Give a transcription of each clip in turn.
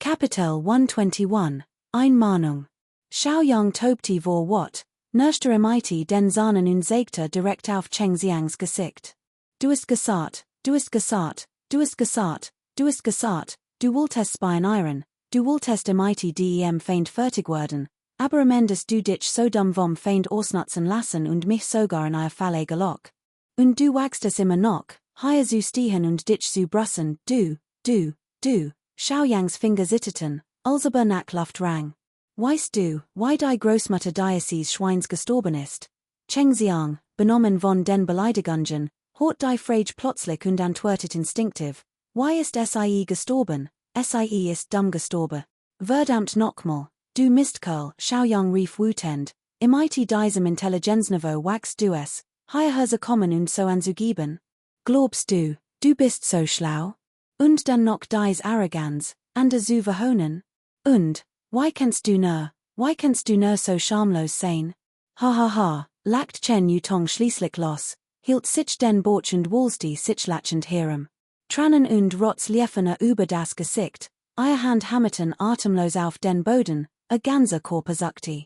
Kapitel 121, Ein Mahnung. Xiaoyang tobte vor Wat, Nurster MIT den Zahnen und Zeigte direkt auf Chengxiangs Gesicht. Du hast gesagt, du hast gesagt, du hast gesagt, du hast gesagt, du wolltest spionieren, du wolltest MIT dem Feind fertig werden, aber am Ende du dich so dumm vom Feind ausnutzen lassen und mich sogar in ihr Falle gelock. Und du wagst es immer noch, hier zu stehen und dich zu brussen, du. Xiaoyangs Finger zitterten, als aber Nackluft rang. Weißt du, why die Großmutter Diocese Schweins gestorben ist? Chengxiang, benommen von den Beleidigungen, hat die Frage plötzlich und antwortet instinktiv. Why ist sie gestorben? Sie ist dumm gestorben. Verdammt nochmal, du Mistkerl, Xiaoyang rief wütend, MIT diesem Intelligenzniveau wachst du es, hierher kommen und so anzugeben? Glaubst du, du bist so schlau? Und dann noch dies Arroganz, anders zu verhohnen? Und, why kannst du nur so schamlos sein? Ha, lacht Chen Yutong schließlich los, hielt sich den Borch und Wolsty sich lachend herem. Tranen und Rotz liefen über das Gesicht, ihr Hand hammerten atemlos auf den Boden, a ganzer Körper sagte.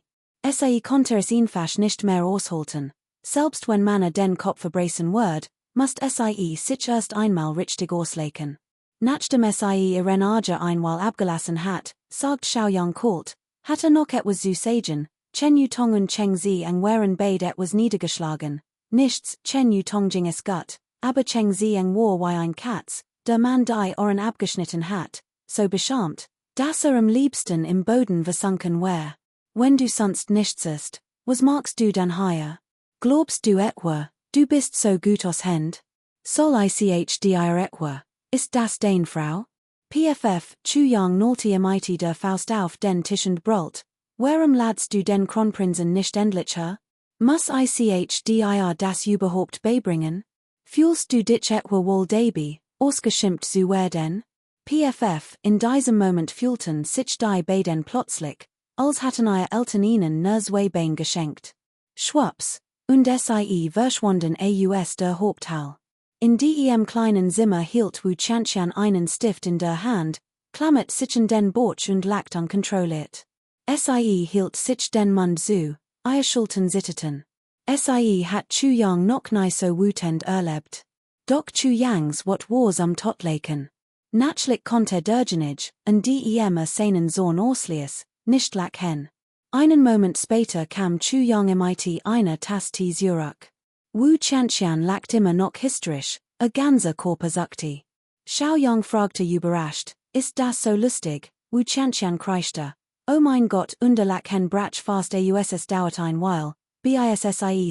Konnte es einfach nicht mehr aushalten, selbst wenn man den Kopf verbrechen wird, must sich erst einmal richtig auslegen. Nachdem ihren Arger einmal abgelassen hat, sagt Xiaoyang kalt, hatte noch etwas zu sagen, Chen Yutong und Chengxiang waren beide etwas niedergeschlagen, nichts, Chen Yutong ging es gut, aber Chengxiang war wie ein Katz, der Mann die Ohren abgeschnitten hat, so beschämt, dass am liebsten im Boden versunken war. Wenn du sonst nichts ist, was magst du dann hier? Glaubst du etwa, du bist so gut aus Händ? Soll ich dir etwa? Ist das dein Frau? PFF, Chuyang nollte MIT der Faust auf den Tisch und brüllt. Warum ladst du den Kronprinzen nicht endlich her? Muss ich dir das überhaupt beibringen? Fühlst du dich etwa wohl dabei, ausgeschimpft zu werden? PFF, in diesem Moment fühlten sich die beiden plötzlich, als hatten ihre Eltern ihnen nur zwei Beine geschenkt. Schwupps, und verschwanden aus der Haupthall. In dem kleinen Zimmer hielt Wu Qianqian einen Stift in der Hand, klammert sich in den Bauch und lacht unkontrolliert. Hielt sich den Mund zu, ihre Schultern zitterten. Hat Chuyang noch nie so wütend erlebt. Doch Chuyangs wat war's am Totleken. Natürlich konnte derjenige, an dem seinen Sohn ausliess, nicht lachen. Einen Moment später kam Chuyang MIT eine Tasse Tee zurück. Wu Qianqian lacht immer noch hysterisch, a ganzer Körper sagte. Xiaoyang fragte überrascht, ist das so lustig? Wu Qianqian kreischte. Oh mein Gott, lachen bratsch fast es dauert ein Weil, bis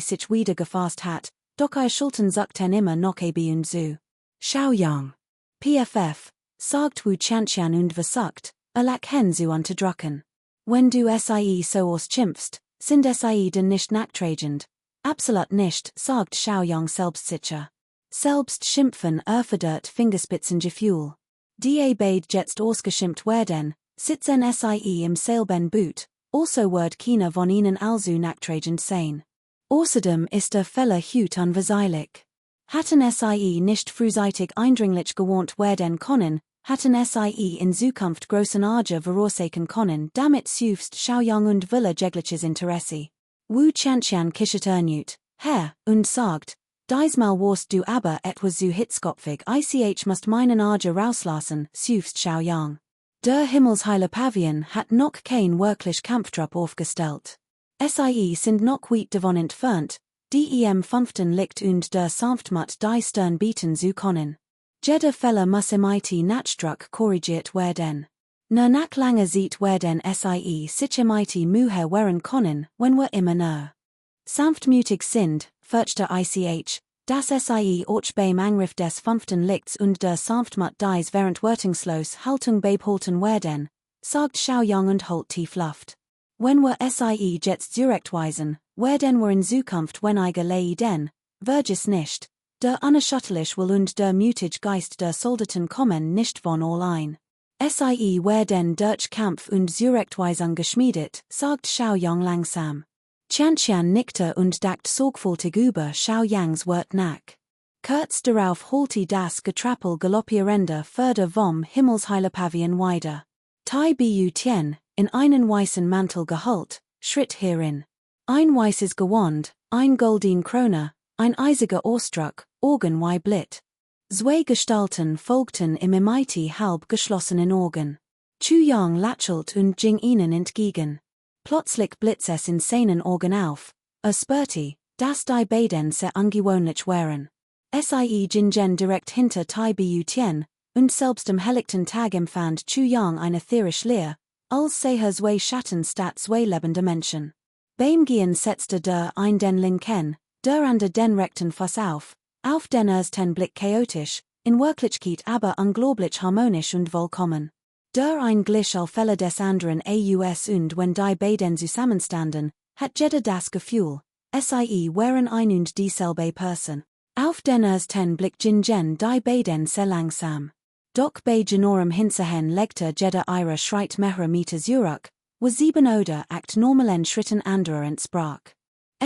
sich wieder gefasst hat, doch ihr Schultern sagten immer noch und zu. Xiaoyang. PFF, sagt Wu Qianqian und versucht, a lachen zu unterdrücken. Wenn du so ausschimpfst, sind denn nicht nachtragend. Absolut nicht, sagt Xiaoyang selbstsicher. Selbst schimpfen erfordert Fingerspitzengefühl. Die beid jetzt ausgeschimpft werden, sitzen im selben Boot, also wird keiner von ihnen also nachtragend sein. Außerdem ist der Fälle Hut unwahrscheinlich. Hatten nicht frühzeitig eindringlich gewarnt werden können, hatten in Zukunft großen Ärger verursachen können, damit süfst Xiaoyang und Wille jegliches Interesse. Wu Qianqian kichert erneut, Herr, und sagt, diesmal warst du aber etwas zu hitzkopfig, musst meinen Ärger rauslassen, süfst Xiaoyang. Der Himmelsheile Pavillon hat noch kein wirklich Kampftrupp aufgestellt. Sind noch weit davon entfernt, die fünften liegt und der Sanftmut die Stern bieten zu können. Jeder Fälle muss MIT Nachdruck korrigiert werden. Nach langer Zeit werden sich MIT Mühe wehren können, wenn wir immer nur sanftmütig sind, fürchte dass auch beim Angriff des fünften Lichts und der Sanftmut dies während wörtungslos Haltung beibehalten werden, sagt Xiaoyang und holt tief Luft. Wenn wir jetzt zurechtweisen, werden wir in Zukunft wenige leiden, vergiss nicht, der unerschütterlich will und der mutige Geist der Soldaten kommen nicht von allein. Werden durch Kampf und Zurechtweisung geschmiedet, sagt Xiaoyang langsam. Qianqian nickte und dachte sorgfältig über Xiaoyangs Wort nach. Kurz darauf holte das Getrappel galoppierender Förder vom Himmelsheile Pavillon weiter. Tai bu tien, in einen weißen Mantel gehüllt, schritt hierin. Ein weißes Gewand, ein goldene Krone, ein eisiger Ausdruck, Augen wie Blit. Zwei Gestalten folgten im Mighty halb geschlossenen Augen. Chu Yang lächelt und ging ihnen entgegen. Plötzlich blitz es in seinen Augen auf, spürte, dass die beiden sehr ungewöhnlich waren. Sie gingen direkt hinter Tai bu tien, und selbst am helllichten Tag empfand Chu Yang eine ätherische Leer, als sehe zwei Schatten statt zwei lebende Menschen. Beim Gehen setzte der ein den linken, der andere den rechten Fuß auf den ersten Blick chaotisch, in Wirklichkeit aber unglaublich harmonisch und vollkommen. Der ein glich Fälle des anderen aus und wenn die beiden zusammenstanden, hat jeder das Gefühl, sie wären ein und dieselbe Person. Auf den ersten Blick gingen die beiden sehr langsam. Doch bei genorem Hinterhen legte jeder ihre Schritt mehrere Meter zurück, wo 7 oder 8 normalen Schritten anderer entsprach.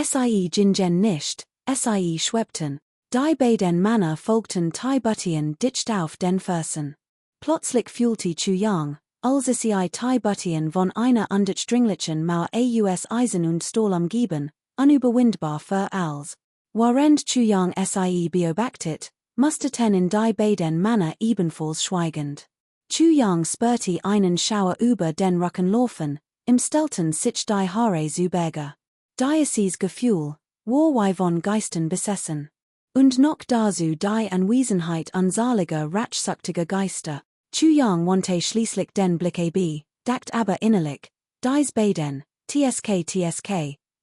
Sie gingen nicht, sie schwebten. Die beiden Männer folgten Tai Buttian dicht auf den Fersen. Plötzlich fühlte Chu Yang, als sie Tai Buttian von einer undurchdringlichen Mauer aus Eisen und Stahl umgeben, unüberwindbar für als. Während Chu Yang sie beobachtet, musterten in die beiden Männer ebenfalls schweigend. Chu Yang spürte einen Schauer über den Rücken laufen, im stellten sich die Haare zu Berge. Dieses Gefühl, war wie von Geistern besessen. Und noch dazu die Anwesenheit unsaliger ratschsüchtiger Geister. Chu Yang wandte schließlich den Blick dacht aber innerlich, dies beiden, tsk,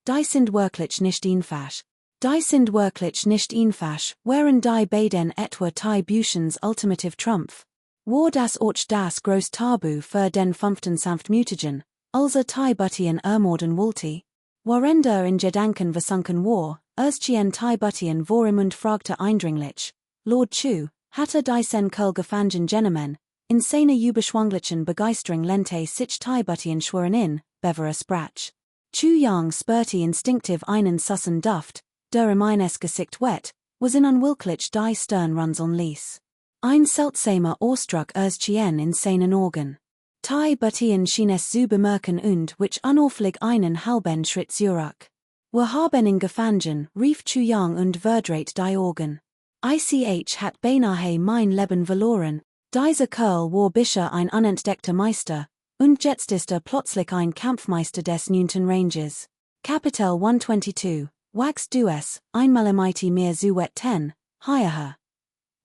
die sind wirklich nicht einfach. Die sind wirklich nicht einfach, wären die beiden etwa Tai Buchens ultimative Trumpf. War das auch das groß Tabu für den 5. Sanftmütigen, als Tai Buttian ermorden wollte? Während in Gedanken versunken war, erschien Tai Buttian vor ihm und fragte eindringlich, Lord Chu, hatte diesen Kerl gefangen genommen, in seiner überschwänglichen Begeisterung lehnte sich Tai Buttian schwören in, bever sprach. Chu Yang spürte instinktiv einen süßen Duft, der ihm eines Gesicht wet, was in unwillklich die Stirn runzeln ließ. Ein seltsamer Ausdruck erschien in seinen Augen. Tai Buttian schien es zu bemerken und which unauffällig einen halben Schritt zurück. Wir haben ihn gefangen, rief Chu Yang und verdreht die Augen. Ich hat beinahe mein Leben verloren, dieser Kerl war bisher ein unentdeckter Meister, und jetzt ist plötzlich ein Kampfmeister des 9. Ranges. Kapitel 122, wagst du es, einmal mighty mir zu wetten, hierher.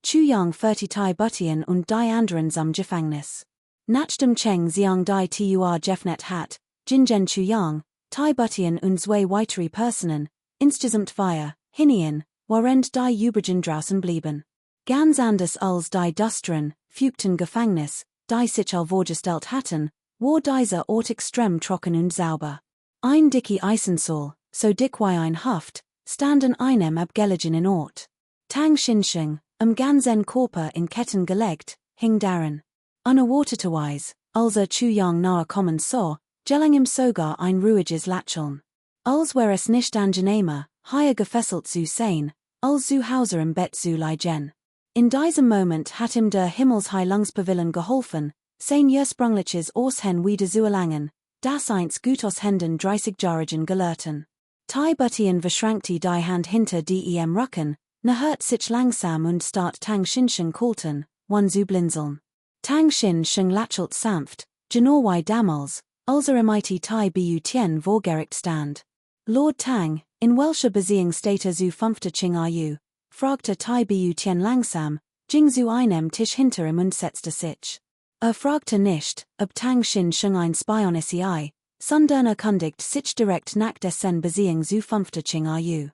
Chu Yang führte Tai Buttian und die anderen zum Gefängnis. Nachdem Cheng Xiang die Tur geöffnet hat, gingen Chu Yang, Tai Buttian und zwei weitere Personen, insgesamt 4, hinein, während die übrigen draußen blieben. Ganz anders als die düsteren, feuchten Gefängnis, die sich vorgestellt hatten, war dieser Ort extrem trocken und sauber. Ein dicke Eisensohl, so dick wie ein Haft, stand an einem abgelegenen Ort. Tang Xinsheng, ganzen Körper in Ketten gelegt, hing darin. Unerwarteterweise, als Chu Yang nahe kommen sah, gelang ihm sogar ein ruhiges Lächeln. Als wäre es nicht angenehmer, hier gefesselt zu sein, als zu Hause im Bett zu liegen. In diesem Moment hat ihm der Himmelsheilungspavillon geholfen, sein ursprüngliches Aussehen wieder zu erlangen, das einst gut aus Händen 30-jährigen Gelehrten. Tai Buttian verschränkte die Hand hinter die Rücken, hört sich langsam und start Tang Xinsheng kalten, one zu blinzeln. Tang Xinsheng lächelt sanft, genau wie damals, als mighty Tai bu tien vorgeregt stand. Lord Tang, in welcher Beziehung steht zu 5. Ching Yu? Fragte Tai bu tien langsam, ging zu einem Tisch hinter ihm und setzte sich. Fragte nicht, ob Tang Xinsheng ein Spion sei, sondern erkundigt sich direkt nach dessen Beziehung zu 5. Ching Yu.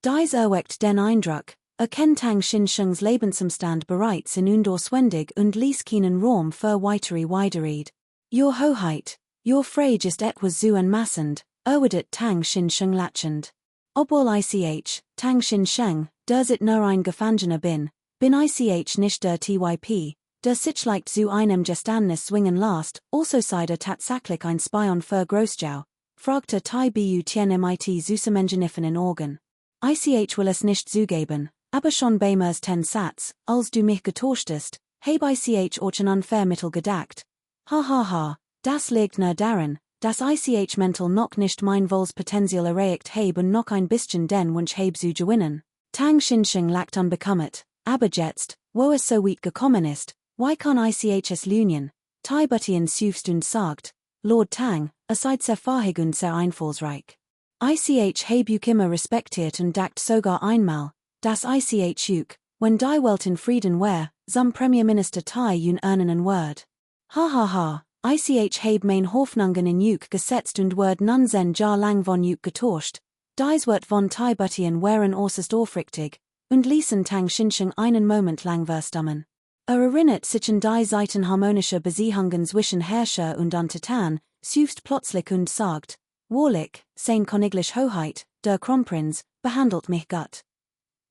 Dies erweckt den Eindruck, kennt Tang Xinshengs Lebensumstand bereits in undoswendig und ließ keinen Raum für weitere Widerrede. Your Hoheit, your Frage ist etwas zu anmaßend, erwidert Tang Xinsheng lächelnd. Obwohl ich, Tang Xinsheng, der sich nur ein Gefangener bin ich nicht der Typ, der sich leicht zu einem Geständnis zwingen lässt, also sei der tatsächlich ein Spion für Großschau, fragte Tai bu tien mit süßem ingeniffenen Augen. Ich will es nicht zugeben, aber schon beim ersten Satz, als du mich getauschtest, hab ich auch an Unfairmittel gedacht. Ha ha ha, Das liegt nur daran, das ich mental noch nicht mein volles Potenzial erreicht habe und noch ein bisschen den Wunsch habe zu gewinnen. Tang Xinsheng lacht unbekommet, aber jetzt, wo es so weit gekommen ist, why kann ich es lunion? Tai Buttien Sufstund sagt, Lord Tang, aside sehr fahig und sehr einfallsreich. Ich habe euch immer respektiert und dacht sogar einmal, dass ich euch, wenn die Welt in Frieden wär, zum Premierminister Tai un earnen Word. Ha ha ha, ich habe mein Hoffnungen in euch gesetzt und Word nun sen Jahr lang von euch getauscht, dies wird von Tai Buttien wären äußerst aufrichtig, und ließen Tang Xinsheng einen Moment lang verstummen. Erinnert sich an die Seiten harmonischer Beziehungen zwischen Herrscher und Untertan, süft plötzlich und sagt, Wahrlich, sein Königlich Hoheit, der Kronprinz, behandelt mich gut.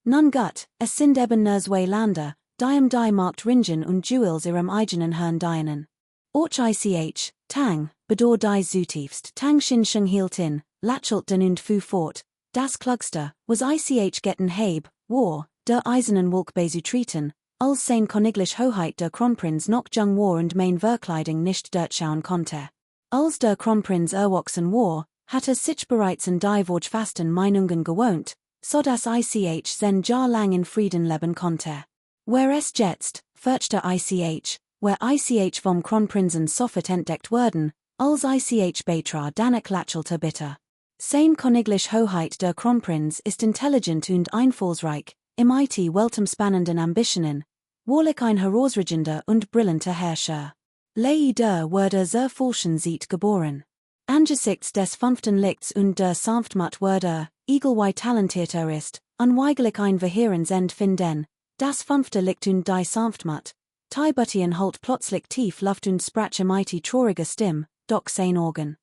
Nun gut, es sind eben nur zwei Länder, die Markt ringen und Jewels ihrem eigenen Herrn dienen. Ich, Tang, bedor die zutiefst, Tang Xinsheng hielt in, lächelten und fuhr fort, das Klugste, was ich getten heb, war, der eisernen Wolk zu treten, als sein Königlich Hoheit der Kronprinz noch jung war und mein Verkleidung nicht durchschauen konnte. Als der Kronprinz erwachsen war, hatte sich bereits in die fasten Meinungen gewohnt, so dass ich sein Jahr lang in Frieden leben konnte. Where es jetzt, fürchte ich, where ich vom Kronprinzen sofort entdeckt werden, als ich betra danach lächelte bitter. Sein Königlich Hoheit der Kronprinz ist intelligent und einfallsreich, im weltumspannenden Ambitionen, wahrlich ein herausragender und brillanter Herrscher. Leider wurde sehr falschen Sieg geboren. Angesichts des fünften Lichts und der Sanftmut wurde, egal talentierter ist, unweigerlich ein Verheerens finden, das fünfte Licht und die Sanftmut. Tai Buttien halt plötzlich tief Luft und sprach mighty traurige Stimme, doch sein Organ.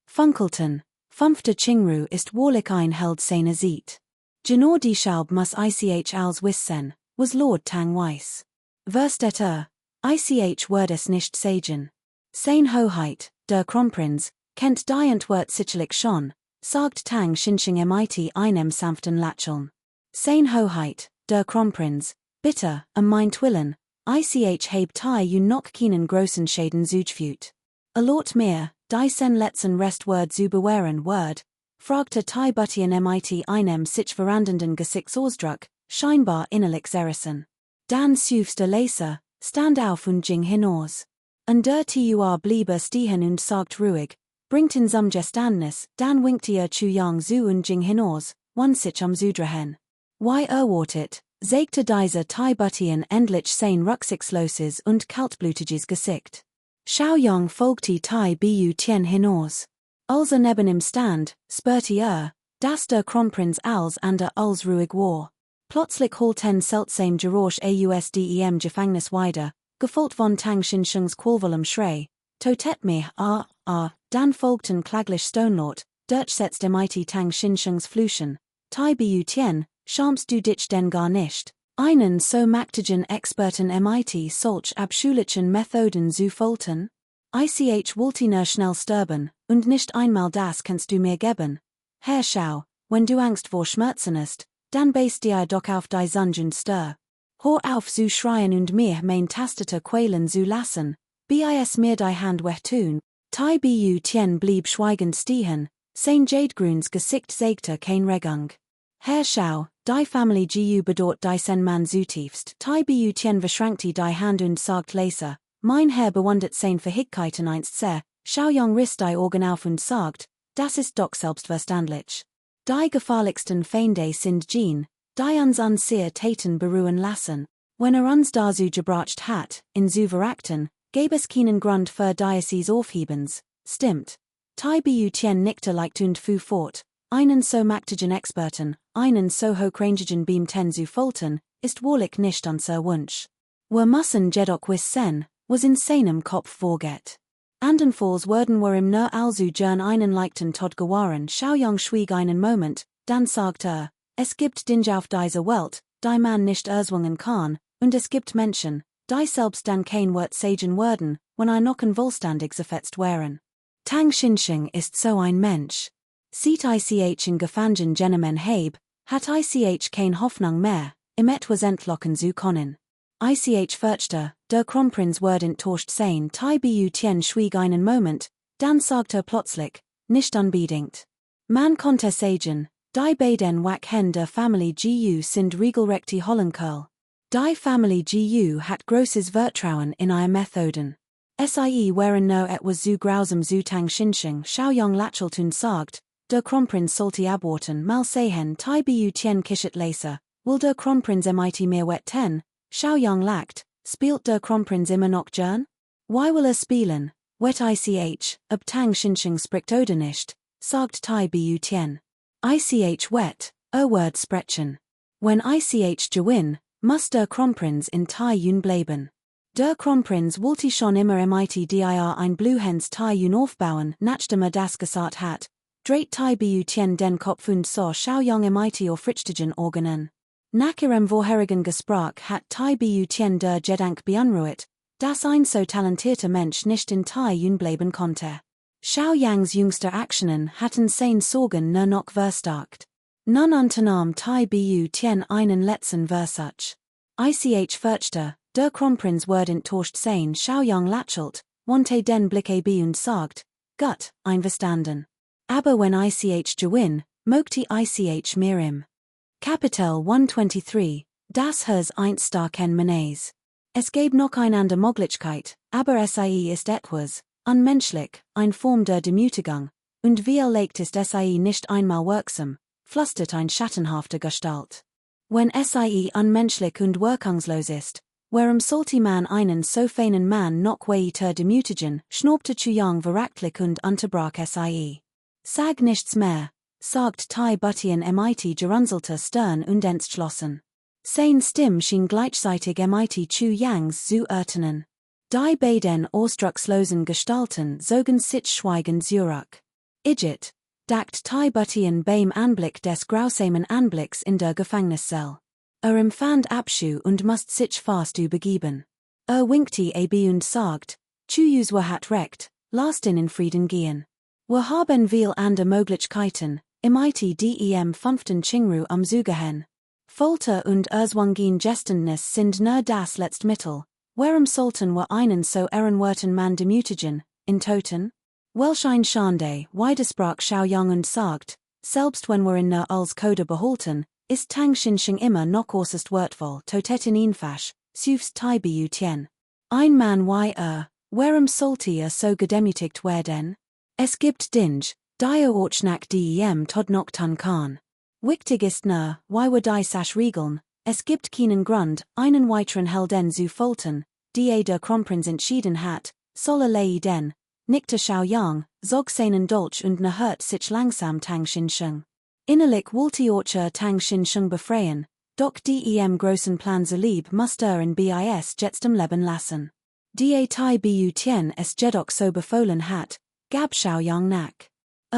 Funkelten, fünfte Chingru ist wahrlich ein Held seiner Zeit. Genau die Schaub muss ich als wissen, was Lord Tang weiß. Verstet ich word es nicht sagen. Sein Hoheit, der Kronprinz, kennt die Antwort sicherlich schon, sagt Tang Xinsheng einem sanften Lächeln. Sein Hoheit, der Kronprinz, bitte, meint willen, ich heb Tai noch keinen großen Schäden zugefügt. Erlaubt mir, die sen letzten Restwort zu bewähren Word, fragte Tai Buttien einem sich verändernden Gesichtsausdruck, scheinbar innerlich zerrissen. Dan süfste Leser, stand auf und ging hinaus. Und der Tur bliebe stehen und sagt ruhig, bringt in zum Geständnis, dann winkte zu Yang zu und ging hinaus, wann sich Zudrehen. Why erwartet, sagte dieser Tai Buttien endlich sein rücksichtsloses und kaltblütiges Gesicht. Xiao Yang folgte Tai Buttien hinaus. Als neben ihm stand, spürte dass der Kronprinz als ruhig war. Plötzlich holten seltsam Geräusch ausdem Gefängnis weiter, gefolgt von Tang Xinsheng's qualvollem Schrei, totet mich, dann folgten klaglich Stonelaut, durchsetzte mighty Tang Xinsheng's Fluchen, Tai Buttien, schamst du dich denn gar nicht, einen so mächtigen Experten MIT solch abschulischen Methoden zu foltern? Ich wollte nur schnell sterben, und nicht einmal das kannst du mir geben. Herr Schau, wenn du Angst vor Schmerzen hast, dann beißt dir doch auf die Sange und stör. Hör auf zu schreien und mir mein Tastete quälen zu lassen, bis mir die Hand wehtun. Tai Buttien blieb schweigend stehen, sein Jadegruns Gesicht zeigte kein Regung. Herr Schau, die Family gu bedort die sen man zutiefst. Tai Buttien verschränkte die Hand und sagt leise, mein Herr bewundert sein Fähigkeiten einst sehr, Xiao Yang riss die Augen auf und sagt, das ist doch selbstverständlich. Die gefährlichsten Feinde sind Jean, die uns sehr Taten beruhen lassen. Wenn uns dazu gebracht hat, in zu verakten, gäbe es keinen Grund für dieses Aufhebens, stimmt. Tai Buttien nickte leicht und fuhr fort, einen so mächtigen Experten, einen so hochrangigen Beamten zu foltern, ist wahrlich nicht unser Wunsch. Wir müssen jedoch wissen, was in seinem Kopf vorgeht. Andernfalls würden wir ihm nur also gern einen leichten Tod gewähren. Xiao Yang schwieg einen Moment, dann sagte es gibt Dinge auf dieser Welt, die man nicht erzwingen kann, und es gibt Menschen, die selbst dann kein Wort sagen würden, wenn noch wohlständig zerfetzt wären. Tang Xinsheng ist so ein Mensch. Sieht ich in Gefangen genommen heb, hat ich kein Hoffnung mehr, ihm etwas entlocken zu können. Ich fürchte, der Kronprinz werdend torscht sein tai bu tien schwieg einen Moment, dann sagte plötzlich, nicht unbedingt. Man konnte sagen, die beiden wak hen der Family gu sind regelrechte Hollenkerl. Die Family gu hat großes Vertrauen in ihr Methoden. Sie waren nur etwas zu grausam zu tang Xinsheng Xiaoyang Lacheltun sagt, der Kronprinz sollte abwarten mal sehen tai bu tien kishit laser, will der Kronprinz mit mir wet ten, Xiaoyang lacht, spielt der Kronprinz immer noch gern? Why will spielen, wet ich, ob tang Xinsheng spricht oder nicht, sagt tai bu tien. Ich wet, word sprechen. When ich gewinn, muss der Kronprinz in tai yun bleiben. Der Kronprinz wollte schon immer mit dir ein Bluehens tai yun aufbauen, nachdem das gesagt hat, dreht tai bu tien den Kopf und so Xiaoyang mit Frichtegen organen. Nach ihrem vorherigen Gespräch hat tai bu tien der Gedank beunruhigt, dass ein so talentierter Mensch nicht in tai yun bleiben konnte. Xiaoyangs jüngster Aktionen hatten sein Sorgen nur noch verstärkt. Nun unternahm tai bu tien einen letzten Versuch. Ich fürchte, der Kronprinz werdend torscht sein Xiaoyang lachelt, wandte den Blick ab und sagt, gut, einverstanden. Aber wenn ich gewinn, möchte ich mir im. Kapitel 123, das Hers einstarken Menes. Es gäbe noch eine andere Möglichkeit, aber sie ist etwas, unmenschlich, eine Form der Demütigung, und wie legt ist sie nicht einmal wirksam, flüstert ein schattenhafte Gestalt. Wenn sie unmenschlich und wirkungslos ist, warum sollte man einen so feinen Mann noch weiter demütigen, schnaubte Chuyang verachtlich und unterbrach sie. Sag nichts mehr, sagt Tai Buttian mit gerunzelter Stirn und entschlossen. Sein Stimme schien gleichzeitig mit Chuyangs zu ertönen. Die beiden ausdruckslosen Gestalten zogen sich schweigend zurück. Igitt, dacht Tai Buttian beim Anblick des grausamen Anblicks in der Gefängniszelle. Empfand Abschuh und musste sich fast übergeben. Winkte ab und sagt, Chuyus hat recht, lasst in Frieden gehen. Wir haben viel andere Möglichkeiten, mit dem 5. Qingru umzugehen. Folter und Erzwungen Geständnis sind nur das letzte Mittel. Warum sollten wir einen so ehrenwerten Mann demütigen, in Toten? Welch ein Schande, widersprach Xiaoyang und sagt, selbst wenn wir in nur als Code behalten, ist Tang Xinsheng immer noch äußerst wertvoll, totetin einfach, süfst tai bu tien. Ein Mann wie warum sollte so gedemütigt werden? Es gibt Dinge, die nach dem Tod noch tun kann. Wichtig ist nur, wie wir die Sache regeln, es gibt keinen Grund, einen weiteren Helden zu foltern, die der Kronprinz entschieden hat, soll leiden, nickte Xiaoyang, zog seinen Dolch und nahert sich langsam Tang Xinsheng. Innerlich wollte Tang Xinsheng befreien, doch dem großen Plan lieb musste in bis jetzt am Leben lassen. Die tai bu tien es jedoch so befohlen hat, gab Xiaoyang nach.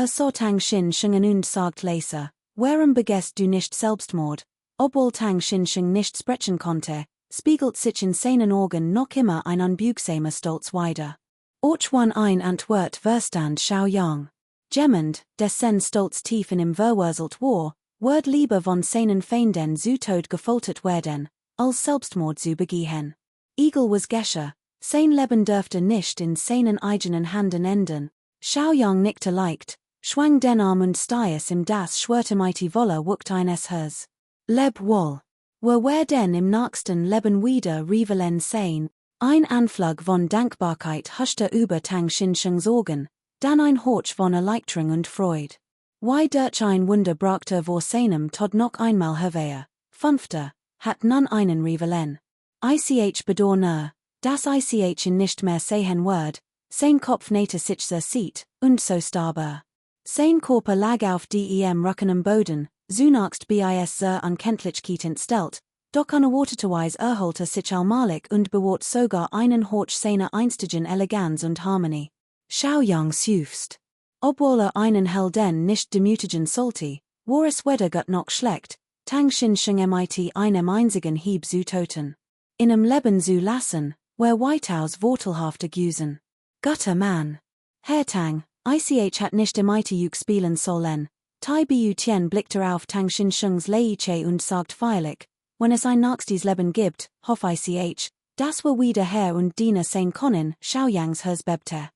So Tang Xinsheng und sagt leise, warum begehst du nicht Selbstmord? Obwohl Tang Xinsheng nicht sprechen konnte, spiegelt sich in seinen Augen noch immer ein unbügsamer Stolz wider. Och one ein Antwort verstand Xiaoyang. Gemmend, dessen Stolz tief in ihm verwurselt war, wird lieber von seinen Feinden zu Tod gefoltert werden, als Selbstmord zu begehen. Eagle was Gescher, sein Leben dürfte nicht in seinen eigenen Händen enden. Xiaoyang nickte leicht, schwang den Arm und stieß ihm das schwerte mighty Wolle wuckt eines Hers. Leb wohl. Wer denn im nächsten Leben wieder revelen sein? Ein Anflug von Dankbarkeit huschte über Tang Xinshengs Augen, dann ein Horch von Erleichterung und Freude. Why durch ein Wunder brachte vor seinem Tod noch einmal hervor, fünfter, hat nun einen revelen. Ich bedor nur, dass ich ihn nicht mehr sehen wird, sein Kopf nähte sich zur Seat, und so starb er. Sein Körper lag auf dem Rücken am Boden, zunächst bis Unkenntlichkeit entstellt, doch unerwarteterweise erholte sich allmählich und bewahrt sogar einen Horch seiner einstigen Eleganz und Harmonie. Xiaoyang seufzt. Obwohl einen Helden nicht demütigen sollte, war es weder gut noch schlecht, Tang Xinsheng mit einem einzigen Hieb zu töten. In einem Leben zu lassen, wer weitaus vorteilhafter güsen. Guter Mann. Herr Tang, ich hat nicht mit spielen sollen. Tai bu tien blickte auf Tang Xinshengs Leiche und sagt feierlich, wenn es ein nächstes Leben gibt, hoff ich, das war wieder Herr und Diener sein Konnen, Xiaoyangs Hersbebte.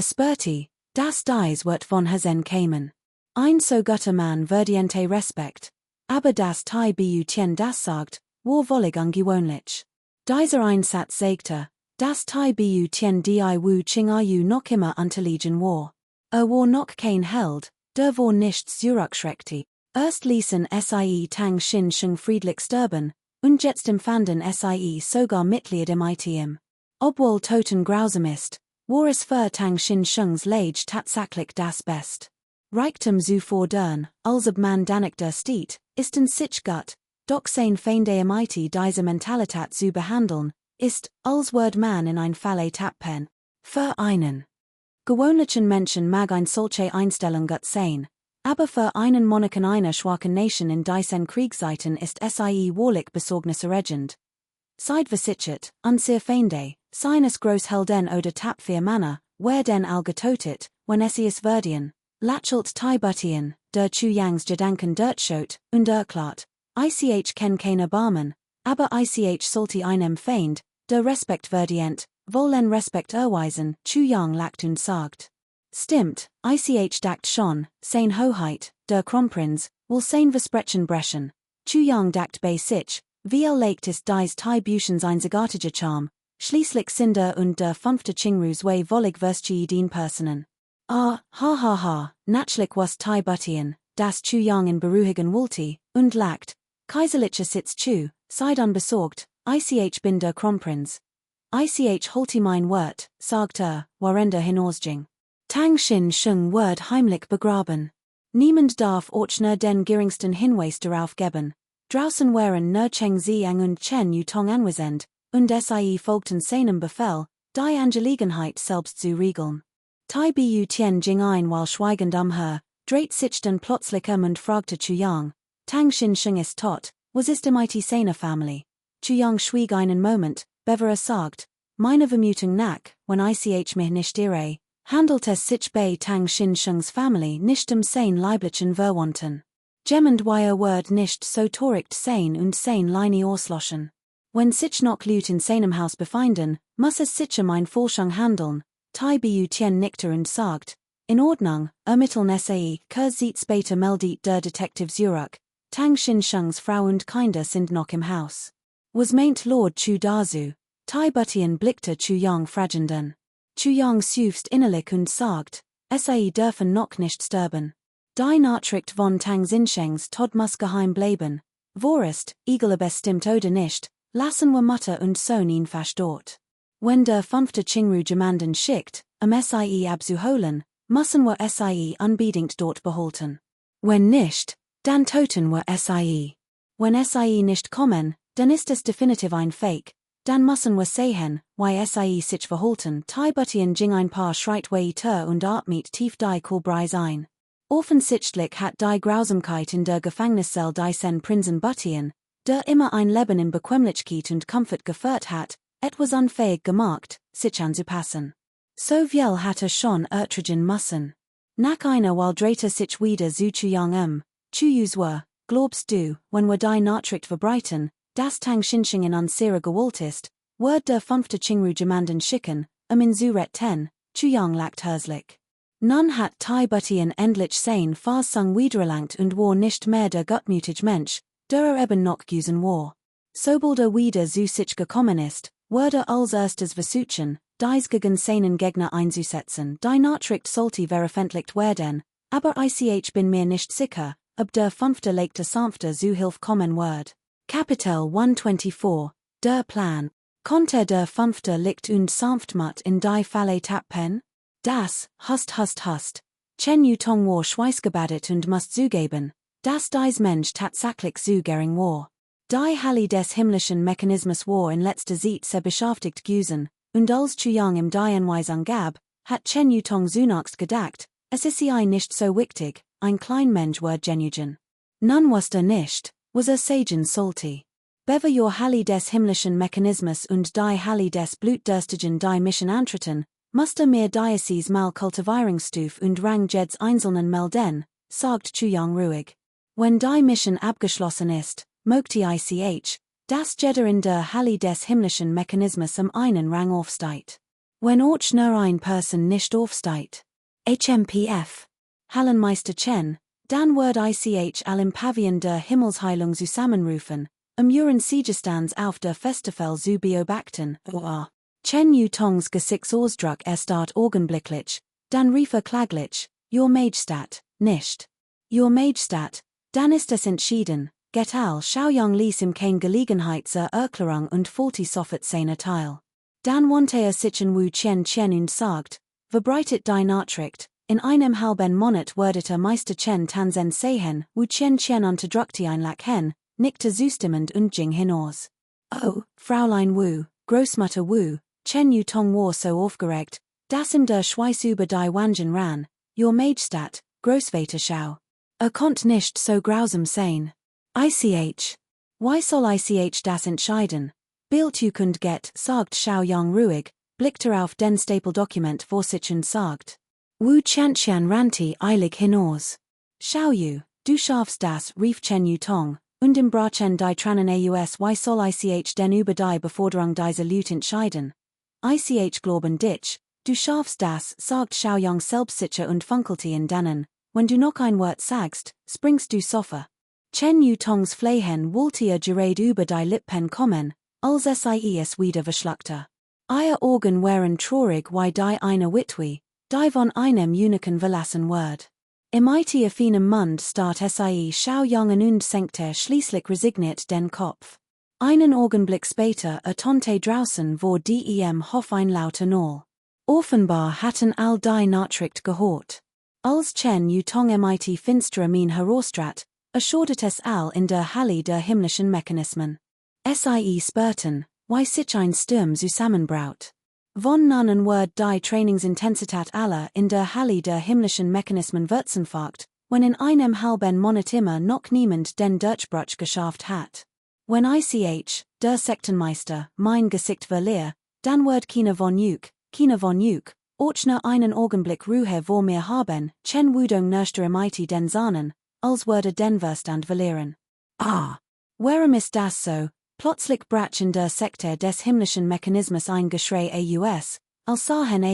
Sperti, das dies wird von Hazen kamen. Ein so guter Mann verdiente Respekt, aber das Tai bu tien das sagt, war wollig ungewöhnlich. Dieser Einsatz sagte, das Tai bu tien di wu ching yu noch immer unterlegen war. War noch kein Held, der war nichts zurückschreckte. Erst ließen sie Tang Xin Sheng friedlich sterben, und jetzt empfanden sie sogar Mitglied im ITM. Obwohl Toten grausam ist, war es für Tang Xin Shengs Lage tatsächlich das Best. Reichtum zu fordern, als ob man danach der steht, ist ein sich gut, doch sein Feinde im IT diese Mentalität zu behandeln, ist, als würde man in ein Falle tappen. Für einen gewöhnlichen Menschen mag ein solche Einstellung gut sein, aber für einen Monarchen einer schwachen Nation in diesen Kriegszeiten ist wahrlich besorgniserregend. Seid versichert, unser Feinde, seines Großhelden oder tapfer Männer, werden all getötet, wenn es werden, lachelt Taibutien, der Chuyangs Gedanken durchschaut, und erklärt, ken kein Erbarmen, aber sollte einem Feind, der Respekt verdient, wollen Respekt erweisen, Chuyang lacht und sagt. Stimmt, dacht schon, sein Hoheit, der Kronprinz, will sein Versprechen brechen. Chuyang dacht bei sich, wie legt ist dies Taibuschens einzigartiger Charme, schließlich sind und der fünfte Qingru's Wei wollig verstehen den Personen. Ha, natürlich was Taibutien, das Chuyang in beruhigen wollte, und lacht, kaiserlicher Sitz Chu, seid unbesorgt, bin der Kronprinz. Holte mein Wort, sagt warender hinausging. Tang Xin Sheng wird heimlich begraben. Niemand darf Ochner den geringsten Hinweis darauf geben. Draußen waren nur Cheng Ziang und Chen Yutong anwesend, und folgten seinem Befehl, die Angelegenheit selbst zu regeln. Tai Bu Tien ging ein while schweigend umher, dreht sich dann plötzlich und fragte Chuyang, Tang Xin Sheng ist tot, was ist im IT seiner Family? Chuyang schwieg einen Moment, bever sagt, meine Vermutung nach, wenn ich mich nicht irre, handelt es sich bei Tang Xin Shengs Family nicht sein leiblichen Verwandten. Jemand wird nicht so torigt sein und sein Leine ausloschen. Wenn sich noch Leute in seinem Haus befinden, muss es sich ein Forschung handeln. Tai Bu Tien nickte und sagt, in Ordnung, ermitteln sieht später meldet der Detective Zurück, Tang Xin Shengs Frau und Kinder sind noch im Haus. Was meint Lord Chu Dazu? Tai Butien blickte Chuyang fragend an. Chuyang seufzt innerlich und sagt, dürfen noch nicht sterben. Die Nachricht von Tang Xinshengs Tod muss geheim bleiben. Vorist, egal bestimmt oder nicht, lassen wir Mutter und Sohn ihn fast dort. Wenn der fünfte Qingru jemanden schickt, abzuholen, müssen wir unbedingt dort behalten. Wenn nicht, dann töten wir Wenn nicht kommen, dann ist es definitiv ein Fake. Dann müssen wir sehen, wie sich verhalten. Tai Butien ging ein paar Schritt weiter und atmet tief die Kolbreis ein. Offensichtlich hat die Grausamkeit in der Gefängniszelle diesen Prinzen Butien, der immer ein Leben in Bequemlichkeit und Komfort geführt hat, etwas unfähig gemacht, sich anzupassen. So viel hat schon ertragen müssen. Nach einer Weile drehte sich wieder zu Chuyang Chuyus glaubst du, wenn wir die Nachricht verbreiten, das Tang Xinxing in unserer Gewalt ist, wird der fünfte Qingru jemanden schicken, in Zuret 10, Chuyang lacht herzlich. Nun hat Tai Butien endlich sein Fassung wiedererlangt und war nicht mehr der gutmütige Mensch, der eben noch gewesen war. Sobald wieder zu sich gekommen ist, wurde als erstes versuchen, dies gegen seinen Gegner einzusetzen. Die Nachricht sollte veröffentlicht werden, aber ich bin mir nicht sicher, ob der fünfte legte sanfte zu Hilfe kommen wird. Kapitel 124, der Plan. Konnte der fünfte liegt und sanftmut in die Falle tappen? Das, hast. Chen Yutong war schweißgebadet und muss zugeben, dass dies Mensch tatsächlich zu gering war. Die Halle des himmlischen Mechanismus war in letzter Zeit sehr beschäftigt gewesen, und als Chuyang im die Anweisung gab, hat Chen Yutong zunächst gedacht, es ist nicht so wichtig, ein klein Mensch wird genugen. Nun wusste nicht, was sagen sollte. Bever your Halle des himmlischen Mechanismus und die Halle des blutdurstigen die Mission antreten, musste mir Diocese mal Kultivierungsstufe und Rang jeds Einzelnen melden, sagt Chuyang ruhig. Wenn die Mission abgeschlossen ist, möchte ich Das Jeder in der Halle des himmlischen Mechanismus einen Rang aufsteigt. Wenn auch nur ein Person nicht aufsteigt. HMPF. Hallenmeister Chen, dann wird ich al Pavillon der Himmelsheilung zusammenrufen, Uhren Siegestands auf der Festival zu beobachten, oder? Chen Yu Tongs Gesichtsausdruck erstart augenblicklich, dann rief klaglich, Your Majestat, nicht. Your Majestat, dann ist es entschieden, get al Xiaoyang ließ ihm kein Gelegenheit zur Erklärung und faulty Soffet seine Teil. Dann wandte sich an Wu Chen und sagt, verbreitet die Nachricht, in einem halben Monat werdet Meister Chen Tanzen sehen, Wu Chen unterdrückte ein Lachen, nickte zustimmend und ging hinaus. Oh, Fräulein Wu, Großmutter Wu, Chen Yu Tong war so aufgeregt, dass ihm der Schweiß über die Wangen ran, Your Majestat, Großvaterschau. Konnt nicht so grausam sein. Why soll ich das entscheiden? Bild you kund get, sagt Xiaoyang ruhig, blickte auf den Stapeldokument vor sich und sagt. Wu Qianqian rannte eilig hinaus. Xiao Yu, du schaffst das, rief Chen Yu Tong, und im Brachen die Tranen aus why soll ich denn über die Beforderung dieser Leute entscheiden? Ich glauben dich, du schaffst das, sagt Xiaoyang selbstsicher und funkelte in dannen, wenn du noch ein Wort sagst, springst du sofort. Chen Yu Tongs Flehen wollte gerade über die Lippen kommen, als es wieder verschluckte. Ihr Augen waren traurig wie die eine Witwe, die von einem uniken verlassen wird. Im feinem Mund starrt Xiaoyang und senkte schließlich resigniert den Kopf. Einen Augenblick später Tante draußen wo dem Hof ein lauter Null. Offenbar hatten all die Nachricht gehört. Als Chen Yu Tong finstere Min herostrat, erschordet es all in der Halle der himmlischen Mechanismen. Spurten, wie sich ein Sturm zusammenbraut. Von nannen wird die Trainingsintensität aller in der Halle der himmlischen Mechanismen verzehnfacht, wenn in einem halben Monat immer noch niemand den Durchbruch geschafft hat. Wenn der Sektenmeister, mein Gesicht verliere, dann wird keine von Juk, auch einen Augenblick Ruhe vor mir haben, Chen Wudong nörstere den Sahnen, als würde den Verstand verlieren. Warum ist das so? Plötzlich brach in der Sekte des himmlischen Mechanismus ein Geschrei als sahen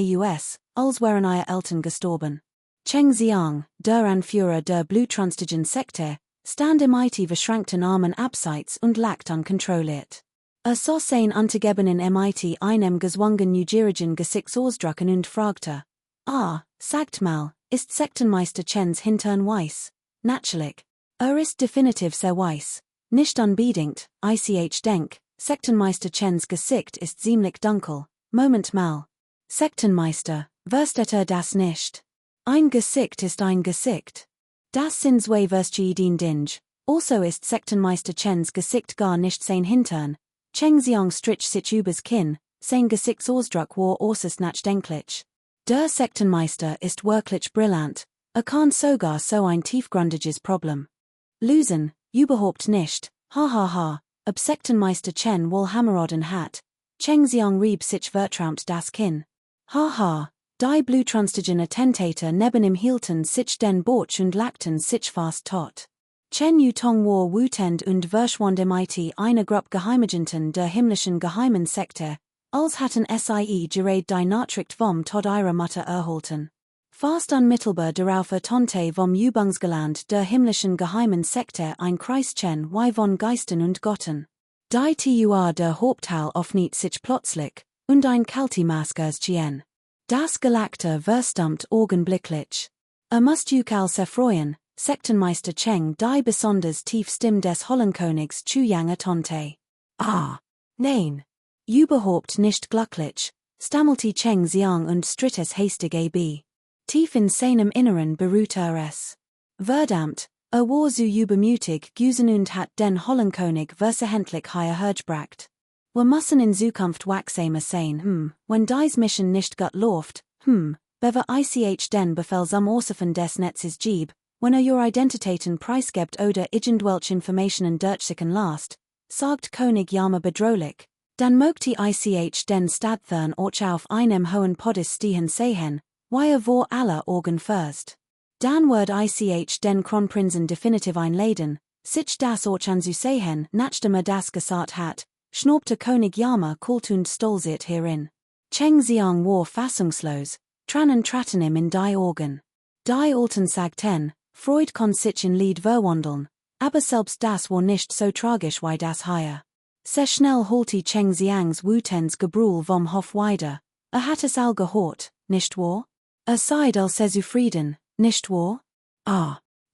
als wären ihr Eltern gestorben. Cheng Xiang, der Anführer der Bluttransfusion Sekte, stand im verschränkten Armen abseits und lacht unkontrolliert. Sah sein Untergebenen einem gezwungen neugierigen Gesichtsausdrucken und fragte, sagt mal, ist Sektenmeister Chens Hintern weiß? Natürlich. Ist definitiv sehr weiß. Nicht unbedingt, ich denk, Sektenmeister Chens Gesicht ist ziemlich dunkel. Moment mal. Sektenmeister, versteht das nicht? Ein Gesicht ist ein Gesicht. Das sind zwei verschiedene Dinge. Also ist Sektenmeister Chens Gesicht gar nicht sein Hintern. Cheng Xiang strich sich übers Kinn, sein Gesichtsausdruck war äußerst nachdenklich. Der Sektenmeister ist wirklich brillant, kann sogar so ein tiefgründiges Problem lösen. Überhaupt nicht, ob Sektenmeister Chen wohl Hammerodden hat. Cheng Xiang rieb sich vertrampt das Kinn. Die Bluttransfusion Attentater neben ihm hielten sich den Bauch und lachten sich fast tot. Chen Yu Tong war wütend und verschwand im eine Gruppe Geheimagenten der himmlischen geheimen Sekte, als hatten gerade die Nachricht vom Tod ihrer Mutter erhalten. Fast unmittelbar darauf Tante vom Übungsgeland der himmlischen geheimen Sekte ein Kreischen wie von Geistern und Gotten. Die Tur der Hauptteil öffnet sich plötzlich, und ein kalte Maske erschien. Das Gelackte verstummt augenblicklich. Musst du als erfreuen, Sektenmeister Cheng die besonders tief Stimme des Hollenkönigs Chuyang Tante. Nein. Überhaupt nicht glücklich, stammelte Cheng Xiang und stritt es hastig ab. Tief in seinem Inneren beruhte es. Verdammt, war so übermütig gewesen und hat den Hollenkönig versehentlich higher hergebracht. Wir müssen in Zukunft wachsamer sein, wenn dies Mission nicht gut läuft, bever ich den Befehl zum Aussöfen des Netzes gib, wenn your Identitäten preisgebt oder irgendwelche Informationen durchsickern lasst, sagt König Yama bedrohlich, dann möchte ich den Stadthern auch auf einem hohen Podest stehen sehen, wie vor aller Augen first. Dann wird ich den Kronprinzen definitiv einladen, Sich das Orchanzu sehen, nachdem das gesagt hat, schnaubte König Yama kalt und stolziert hierin. Cheng Xiang war fassungslos, tranen traten ihm in die Augen. Die Alten sagten, Freud kon sich in Lied verwandeln, aber selbst das war nicht so tragisch wie das hier. Sehr schnell holte Cheng Xiangs Wutens Gebrüll vom Hof weiter, hat es all gehört, nicht wahr? Seid all sehr zufrieden, nicht wahr?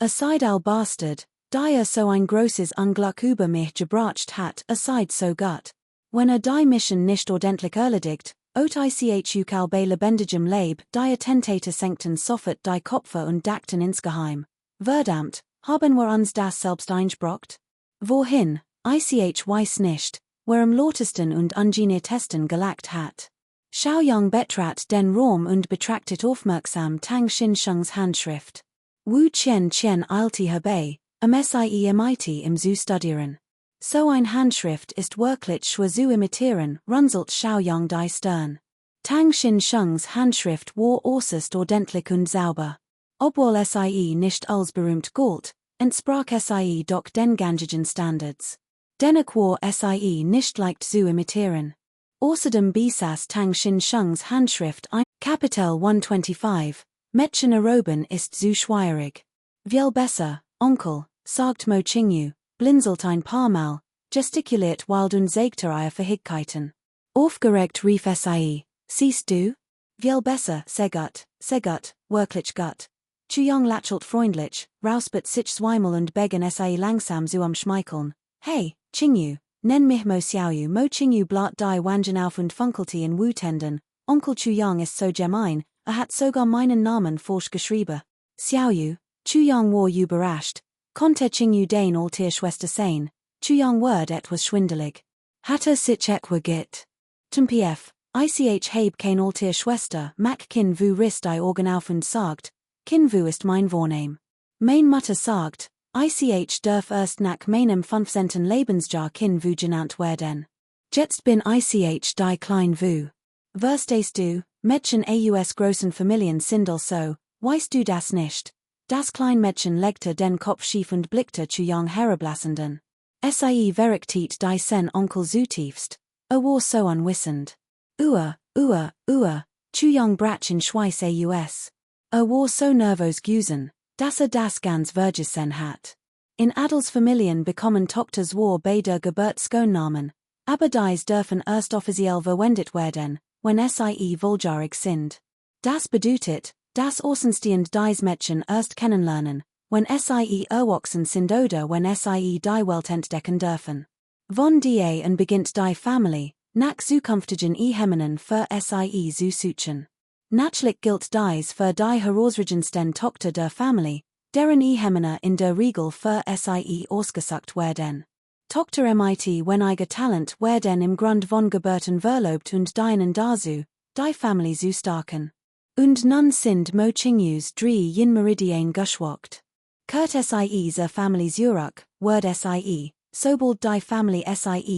Seid all Bastard, die so ein großes Unglück über mich gebracht hat, seid so gut. Wenn die Mission nicht ordentlich erledigt, ich kal bei lebendigem Leib, die Attentate senkten sofort die Kopfe und dachten insgeheim. Verdammt, haben wir uns das selbst eingebrockt? Wohin, ich weiß nicht, wer am lautesten und ungeniertesten gelackt hat. Xiaoyang betrat den Raum und betrachtet aufmerksam Tang Xinsheng's Handschrift. Wu Qian eilte herbei, MIT im zu studieren. So ein Handschrift ist wirklich schwer zu imitieren, runzelt Xiaoyang die Stirn. Tang Xinsheng's Handschrift war äußerst ordentlich und sauber. Obwohl nicht als berühmt galt, entsprach doch den gängigen Standards. Dennoch war nicht leicht zu imitieren. Außerdem besaß Tang Xinsheng's Handschrift ein Kapitel 125, Mädchen erobern ist zu schwierig. Viel besser, Onkel, sagt Mo Qingyu, blinzelt ein paar Mal, gestikuliert wild und zeigte ihre Fähigkeiten. Aufgeregt rief siehst du? Viel besser, sehr gut, wirklich gut. Chuyang lächelt freundlich, räuspert sich zweimal und begann langsam zu umschmeicheln. Hey, Qingyu, nenn mich Mo Xiaoyu. Mo Qingyu blat die Wangen auf und funkelte in Wutenden. Onkel Chuyang ist so gemein, hat sogar meinen Namen falsch geschrieben. Xiaoyu, Chuyang war überrascht. Konnte Qingyu den alter Schwester sein, Chuyang ward etwas schwindelig. Hat sich etwa git. Pf, ich habe kein alter Schwester, Mac Kin Vu rist die Augen auf und sagt, Kin Vu ist mein Vorname. Mein Mutter sagt, ich darf erst nach meinem 15. Lebensjahr Kin Vu genannt werden. Jetzt bin ich die klein Vu. Verstehst du, Mädchen aus großen Familien sind also, weißt du das nicht? Das Kleinmädchen legte den Kopf schief und blickte Chuyang herablassenden. Verrichtet die sen Onkel zutiefst. War so unwissend. Chuyang brach in Schweiß aus. War so nervös gewesen, dass das ganz vergessen hat. In Adelsfamilien bekommen Tochter zwar bei der Geburt Skonamen, aber dies dürfen erst offiziell verwendet werden, wenn volljährig sind. Das bedeutet, dass außenstehend dies Mädchen erst kennenlernen, wenn erwachsen sind oder wenn die Welt entdecken dürfen. Von die an beginnt die Family, nach zukünftigen Ehemänner für zu suchen. Natürlich gilt dies für die herausragendsten Tochter der Family, deren Ehemänner in der Regel für ausgesucht werden. Tochter MIT wenn ihr Talent werden im Grund von Geburten verlobt und dienen dazu, die Family zu starken. Und nun sind Mo Qingyus drei Yin Meridien geschwockt. Kurt sie Family Zurich, Word sobald die Family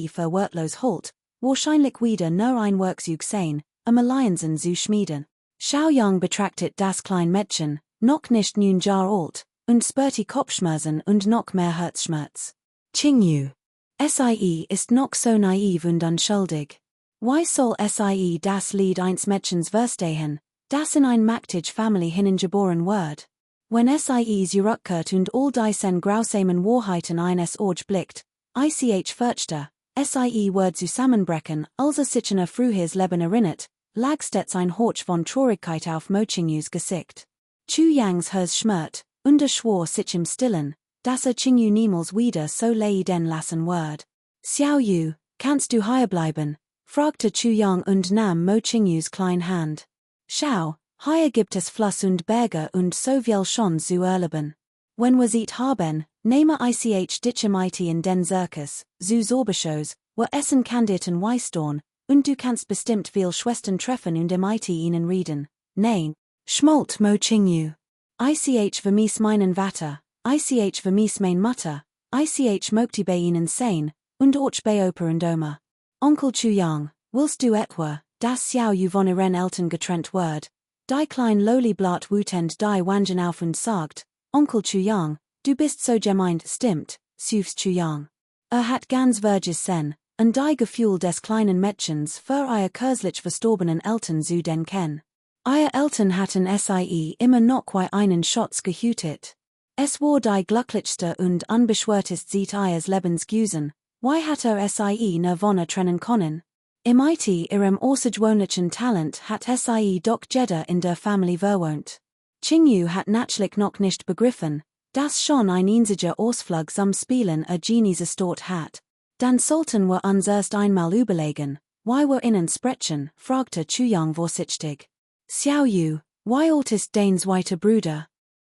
für wertlos holt, wahrscheinlich wieder nur ein Werkzeug sein, Allianzen zu schmieden. Xiaoyang betrachtet das kleine Mädchen, noch nicht 9 Jahre alt, und spürte Kopfschmerzen und noch mehr Herzschmerz. Qingyu. Ist noch so naiv und unschuldig. Why soll das Lied eines Mädchens verstehen, das in ein mächtig Family hineingeboren wird? Wenn zurückkehrt und all die sen grausamen Wahrheiten eines Org blickt, fürchte, wird zusammenbrechen, als sich an frühes Leben erinnert, lag stets ein Horch von Traurigkeit auf Mo Qingyus Gesicht. Chuyangs Herz schmert, und schwor sich im Stillen, dass Qingyu niemals wieder so leiden lassen wird. Xiaoyu, kannst du hier bleiben? Fragte Chuyang und nahm Mo Qingyus klein Hand. Schau, hier gibt es Fluss und Berge und so viel schon zu erleben. Wenn wir sieht haben, nehme ich dich mit in den Circus, zu Sorbeshows, wo Essen Kandidaten Weißdorn, und du kannst bestimmt viel Schwestern treffen und mit ihnen reden. Nein, schmollt Mo Qingyu. Ich vermiss meinen Vater, ich vermiss mein Mutter, ich möchte bei ihnen sein, und auch bei Opa und Oma. Onkel Chuyang, willst du etwa, dass Xiaoyu von ihren Eltern getrennt wird? Die klein lowly blatt wutend die Wangen auf und sagt, Onkel Chuyang, du bist so gemeint, stimmt, Süfs Chu Yang. Hat ganz Verges sen, und die Gefühl des kleinen Mädchens für ihr kürzlich verstorbenen Eltern zu denken. Ihr Eltern hatten sie immer noch wie einen Schatz gehütet. Es war die glücklichste und unbeschwertest Zeit ihres Lebens gewesen, wie hatte sie ne Wonne trennen können? Im ihrem außergewöhnlichen Talent hat sie doch jeder in der Familie verwohnt. Qingyu hat natürlich noch nicht begriffen, dass schon ein einziger Ausflug zum Spielen Genies Stort hat. Dann sollten wir uns erst einmal überlegen, wie wir ihnen sprechen, fragte Chu Yang vorsichtig. Xiao Yu, wie alt ist dein zweiter Bruder?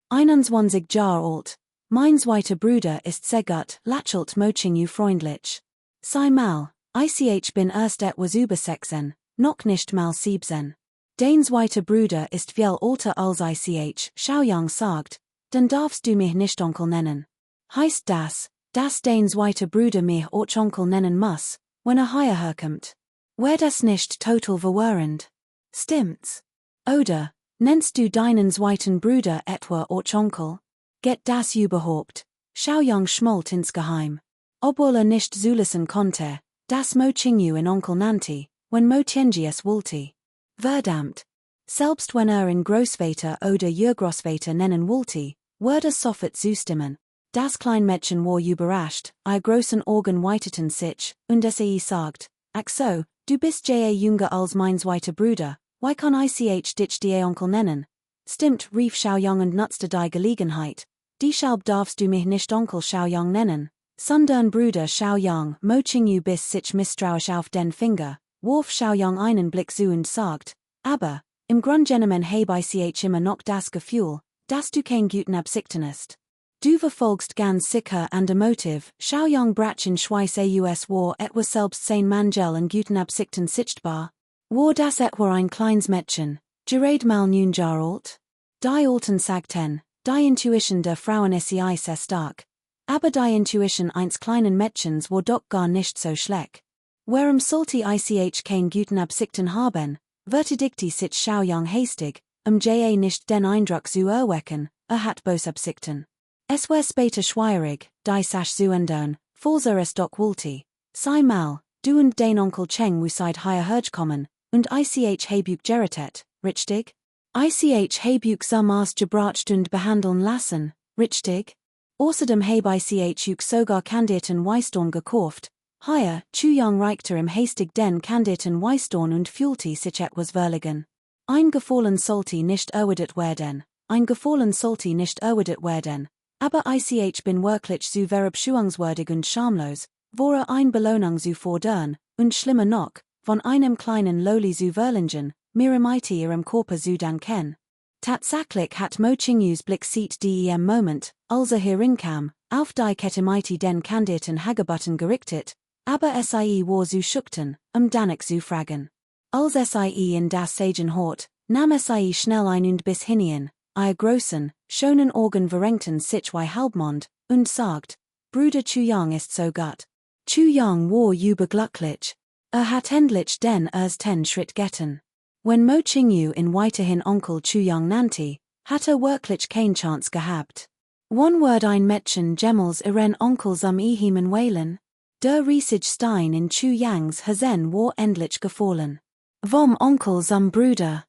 21 Jahre alt. Mein zweiter Bruder ist sehr gut, lächelt Mo Qingyu freundlich. Sei mal, ich bin erst etwas über 16, noch nicht mal 17. Dein zweiter Bruder ist viel älter als ich, Xiao Yang sagt, dann darfst du mich nicht Onkel nennen. Heißt das, dass dein zweiter Bruder mich auch Onkel nennen muss, wenn hierher herkommt? Wär das nicht total verwirrend? Stimmt's? Oder, nennst du deinen zweiten Bruder etwa auch Onkel? Geht das überhaupt? Xiao Yang schmollt insgeheim. Obwohl nicht zulassen konnte, dass Mo Qingyu in Onkel nannte, wenn Mo Tianji es wollte. Verdammt. Selbst wenn in Großvater oder Urgroßvater nennen wollte, würde sofort zustimmen. Das Kleinmädchen war überrascht, ihr großen Augen weiteten sich, und es sagt, ach so, du bist ja jünger als mein zweiter Bruder, wie kann ich dich die Onkel nennen? Stimmt, rief Xiao Yang und nutzte die Gelegenheit. Deshalb darfst du mich nicht Onkel Xiao Yang nennen, sondern Bruder Xiao Yang. Mo Qingyu biss sich misstrauisch auf den Finger, warf Xiao Yang einen Blick zu und sagt, aber, im Grundgenommen habe ich immer noch das Gefühl, dass du kein guten Absichten hast. Du verfolgst ganz sicher an der Motiv, Xiao Yang Bratchen Schweiß aus war etwas selbst sein Mangel in guten Absichten sichtbar. War das etwa ein kleines Mädchen, gerade mal 9 Jahre alt? Die Alten sagten, die Intuition der Frauen sei sehr stark. Aber die Intuition eines kleinen Mädchens war doch gar nicht so schlecht. Warum sollte ich kein guten Absichten haben, verteidigte sich Xiao Yang hastig, ja nicht den Eindruck zu erwecken, hat böse Absichten. Es war später schwierig, die Sache zu ändern, falls es doch wollte. Sei mal, du und dein Onkel Cheng musseid hierher herkommen, und ich habuk gerettet, richtig? Ich habuk zum gebracht und behandeln lassen, richtig? Außerdem habe ich sogar Kandidaten Weißdorn gekauft. Hier, Chu Yang reichte im hastig den Kandidaten Weißdorn und fühlte sich etwas verlegen. Ein Gefallen sollte nicht erwidert werden, ein Gefallen sollte nicht erwidert werden, aber ich bin wirklich so verabscheuungswürdig und schamlos, wore ein Belohnung zu fordern, und schlimmer noch, von einem kleinen Loli zu verlangen, mir ihrem Körper zu danken. Tatsächlich hat Mo Qingyus Blick sieht die im Moment, als herinkam, auf die Kette den Kandidaten Hagebutten gerichtet, aber sie war zu schüchtern, danach zu fragen. Als sie in das Sagen hort, nahm sie schnell ein und bis hinein, ihr großen, schönen Augen verrenkten sich wie Halbmond, und sagt, Bruder Chu Yang ist so gut. Chu Yang war überglücklich. Hat endlich den ersten Schritt getan. Wenn Mo Qingyu in weiterhin Onkel Chu Yang nannte, hat wirklich kein Chance gehabt. One word ein Mädchen jemals ihren Onkel zum Ehemann wählen? Der riesige Stein in Chu Yangs Hasen war endlich gefallen. Vom Onkel zum Bruder.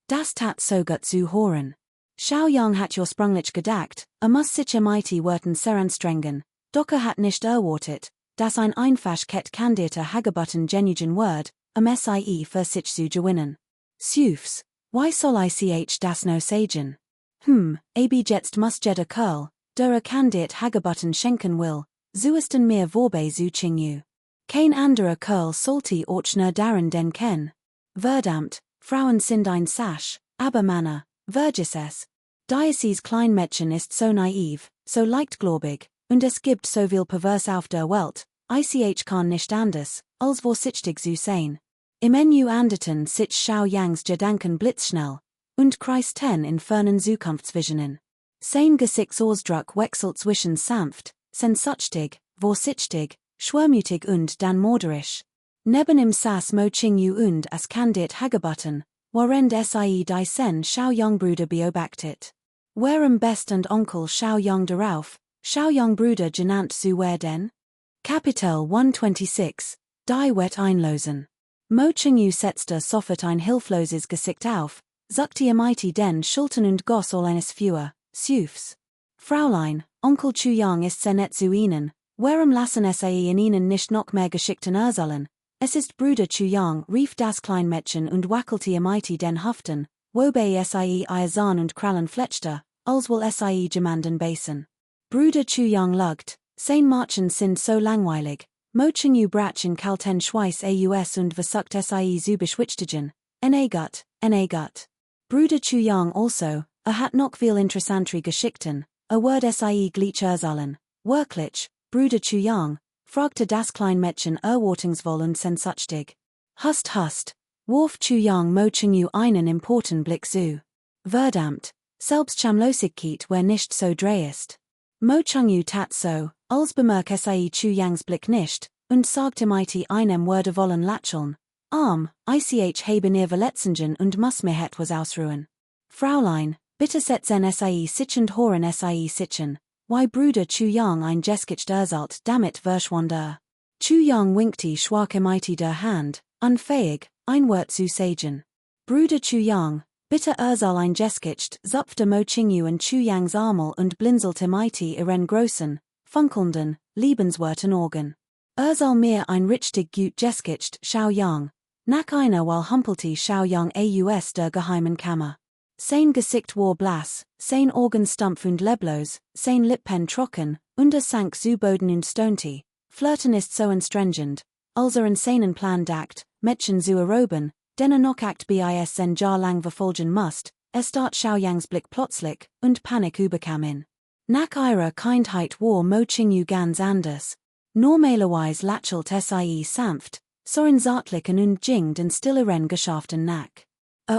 Das tat so gut zu hören. Xiao Yang hat ursprünglich gedacht, muss sich Worten seranstrengen, doch hat nicht erwartet, dass ein einfach Kandidater Hagebutten genugen Word, sie für sich zu gewinnen. Süfs, why soll ich das no sagen? Jetzt muss jeder Kerl, der Kandidat Hagebutten schenken will, zuesten mir vorbei zu Qingyu. Kein anderer Kerl sollte auch nur daran denken. Verdammt, Frauen sind ein Sasch, aber Männer, vergiss es. Dieses Kleinmädchen ist so naiv, so leichtgläubig, und es gibt so viel Pervers auf der Welt, ich kann nicht anders, als vorsichtig zu sein. Im Menü anderten sich Xiao Yangs Gedanken blitzschnell, und kreisten in fernen Zukunftsvisionen. Sein Gesichtsausdruck wechselt zwischen sanft, sensachtig, vorsichtig, schwermütig und dann morderisch. Neben ihm saß Mo Qingyu und as Kandidat Hagebutten, während sie die sen Xiao Yang Bruder beobachtet. Warum best und Onkel Xiao Yang darauf, Schauyang Bruder genannt zu werden? Kapitel 126, Die Wet Einlosen. Mochungu setzte sofort ein hilfloses Gesicht auf, zuckte Mighty den Schultern und goss all eines Fewer, Sufs. Fräulein, Onkel Chuyang ist sehr nett zu Ihnen, warum lassen Sie in Ihnen nicht noch mehr Geschichten erzählen? Es ist Bruder Chuyang, rief das Kleinmädchen und wackelte Mighty den Haften, wobei Sie ihr Zahn und Krallen fletschte, als wohl Sie jemanden beißen. Bruder Chuyang lugt, sein Marchen sind so langweilig, Mochungu Bratchen kalten Schweiß aus und versucht Sie zu beschwichtigen, enagut. Bruder Chuyang also, hat noch viel interessante Geschichten, word Sie gleich erzählen, wirklich, Bruder Chuyang, fragte das Kleinmädchen erwartungsvoll und sehnsüchtig. Hust, warf Chuyang Mochungu einen importen Blick zu. Verdammt, selbst Schamlosigkeit wär nicht so dreist. Mochungu tat so, als bemerk Sie Chuyangs Blick nicht, und sagte Mighty einem Worde wollen lächeln. Ich habe ihr Verletzungen und muss mir etwas ausruhen. Fräulein, bitte setzen Sie sich und hören Sie sitzen. Why Bruder Chuyang ein Geskicht erzählt, damit verschwand Chuyang winkte schwache Mighty der Hand, unfähig, ein Wort zu sagen. Bruder Chuyang, bitte erzähl ein Geskicht, zupfte Mochungu und Chuyangs Armel und blinzelte Mighty ihren großen, funkelnden, liebenswerten Augen. Erzähl mir ein richtig gut Geskicht, Schauyang. Nach einer Weile humpelte Schauyang aus der geheimen Kammer. Sein Gesicht war blass, sein Augen stumpf und leblos, sein Lippen trocken, und sank zu Boden und stonte. Flirten ist so anstrengend, als in seinen Plan dackt, Mädchen zu erobern, den noch act bis sein Jahr lang verfolgen musst, start Schaoyangs Blick plötzlich, und Panik überkam ihn. Nach ihrer Kindheit war Mochungu ganz anders. Normalerweise lächelt Sie sanft, so zärtlichen und jing den stilleren Geschäften nach.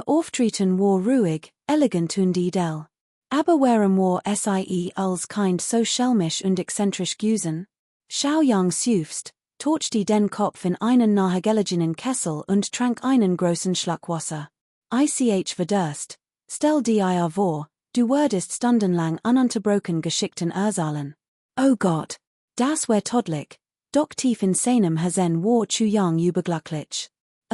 Auftreten war ruhig, elegant und edel. Aber warum war Sie als Kind so schelmisch und exzentrisch gewesen? Schaoyang seufzt, torchte den Kopf in einen nahegelegenen Kessel und trank einen großen Schluck Wasser. Ich verdurst. Stell dir vor, du würdest stundenlang ununterbrochen Geschichten erzählen. Oh Gott, das wär tödlich. Doch tief in seinem Herzen war Chuyang überglücklich.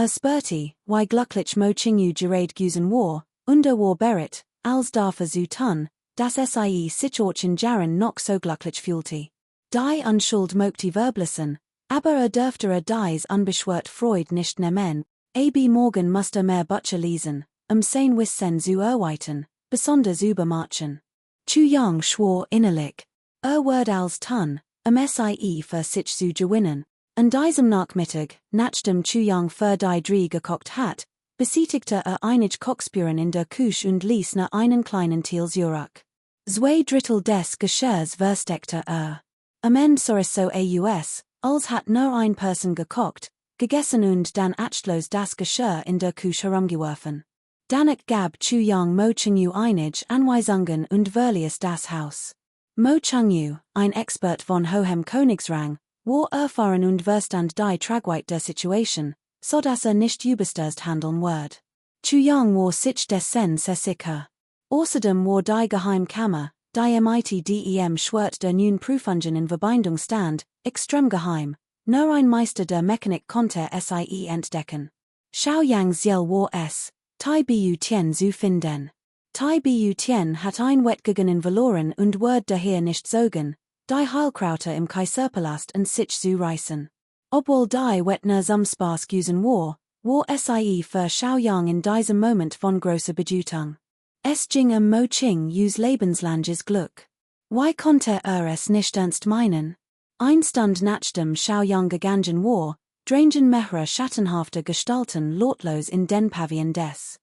Spürte, wie glücklich Mochungu gerät gewesen war, und war bereit, als dafür zu tun, dass Sie sich in Jahren noch so glücklich fühlte. Die Unschuld mochte verblassen, aber dürfte dies unbeschwert Freud nicht nehmen, morgen musste mehr Bücher lesen, sein Wissen zu erweitern, besonders über Marchen. Chuyang schwor innerlich. Word als tun, Sie für sich zu gewinnen. An diesem Nachmittag, nachdem Chuyang für die drei gekocht hat, besichtigte einige Kochspuren in der Küche und ließ nach einen kleinen Teil zurück. 2/3 des Geschirrs versteckte Am Ende sah es so aus, als hat nur ein Person gekocht, gegessen und dann achtlos das Geschirr in der Küche herumgeworfen. Danach gab Chuyang Mochungu einige Anweisungen und verließ das Haus. Mochungu, ein Expert von hohem Königsrang, war erfahren und verstand die Tragweite der Situation, so dass nicht überstürzt handeln wird. Chuyang war sich dessen sehr sicher. Außerdem war die Geheimkammer, die MIT schwert der nun Prüfungen in Verbindung stand, extrem geheim. Nur ein Meister der Mechanik konnte Sie entdecken. Schaoyangs Ziel war es, Tai Bu Tien zu finden. Tai Bu Tien hat ein Wettgegangen verloren und wird daher nicht zogen, die Heilkrauter im Kaiserpalast und sich zu reißen. Obwohl die Wettner zum Spaß gewesen war Sie für Schaoyang in diesem Moment von großer Bedeutung. Es ging Mochungus lebenslanges Glück. Why konnte es nicht ernst meinen? Ein Stund nachdem Schaoyang gegangen war, drangen mehrere schattenhafte Gestalten lautlos in den Pavillon des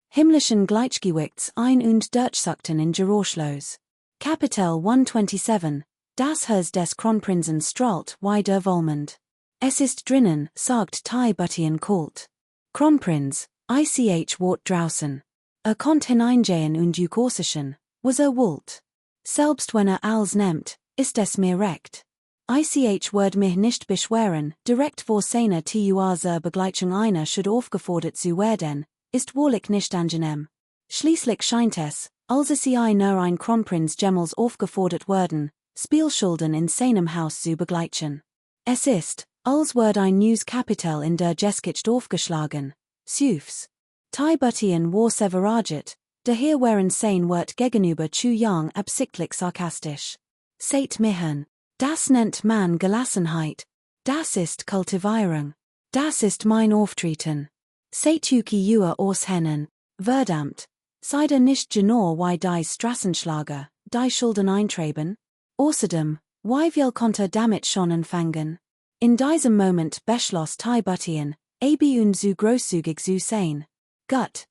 himmlischen Gleichgewichts ein und durchsuchten in Geräuschlos. Kapitel 127, das Herz des Kronprinzen strahlt wie der Vollmond. Es ist drinnen, sagt Tai Buttian kalt. Kronprinz, ich wart draußen. Konnt hineingehen und Jukosischen, was wollt. Selbst wenn alles nimmt, ist es mir recht. Ich wird mich nicht beschweren, direkt vor seiner zur Begleitung einer should aufgefordert zu werden, ist wohlig nicht angenehm. Schließlich scheint es, als nur ein Kronprinz jemals aufgefordert werden, Spielschulden in seinem Haus zu begleichen. Es ist, als word ein News Kapitel in der Geschichte aufgeschlagen, Süfs. Tai Buttien war severaget, daher waren sein Wort gegenüber Chu Yang absichtlich sarkastisch. Seht mirhen, das nennt man Gelassenheit, das ist Kultivierung, das ist mein Auftreten. Seht Yuki Jua aushennen, verdammt, seid nicht genau wie die Strassenschlager, die Schulden eintreiben? Außerdem, wie viel konnte damit schon anfangen? In diesem Moment beschloss Tai Buttien, und zu großzügig zu sein. Gut,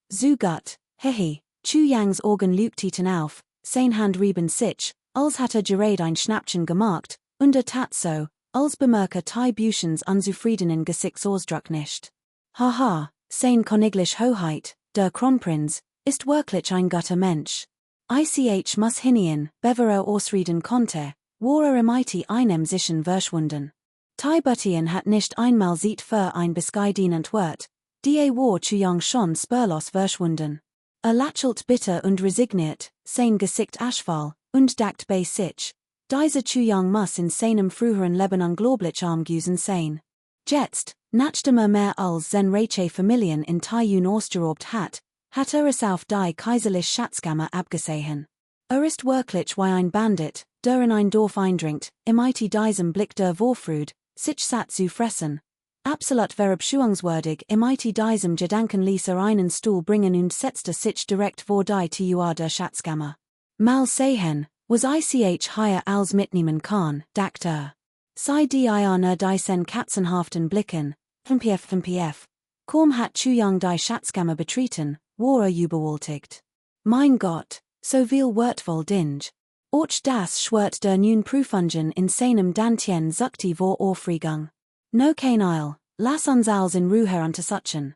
hehe, Chu Yangs Augen leuchteten auf, sein Hand rieben sich, als hatte gerade ein Schnappchen gemacht, und tat so, als bemerke Tai Buchens unzufriedenen Gesichtsausdruck nicht. Haha, sein Königlich Hoheit, der Kronprinz, ist wirklich ein guter Mensch. Ich muss hinein, bevor ausreden konnte, war im einem sichern verschwunden. Tai Buttien hat nicht einmal Zeit für ein bescheidenes Wort, die war Chu Yang schon spurlos verschwunden. Lächelt bitter und resigniert, sein Gesicht aschfahl, und dacht bei sich, dieser Chu Yang muss in seinem früheren Leben unglaublich arm gewesen sein. Jetzt, nachdem mehr als reiche Familien in Taiyun ausgeraubt hat es auf die kaiserliche Schatzkammer abgesehen. Ist wirklich wie ein Bandit, der in ein Dorf eindringt, diesem Blick der Vorfreude, sich satt zu fressen. Absolut verabscheuungswürdig diesem Gedanken ließ einen Stuhl bringen und setzte sich direkt vor die Tür der Schatzkammer. Mal sehen, was ich hier als mitnehmen kann, dachte sei die die sen katzenhaften Blicken, Fmpf. Kaum hat Chu Yang die Schatzkammer betreten, war überwältigt. Mein Gott, so viel wertvoll Dinge. Och das schwert der nun Prüfungen in seinem Dantien zuckte vor Aufregung. No kein Eil, lass uns als in Ruhe untersuchen.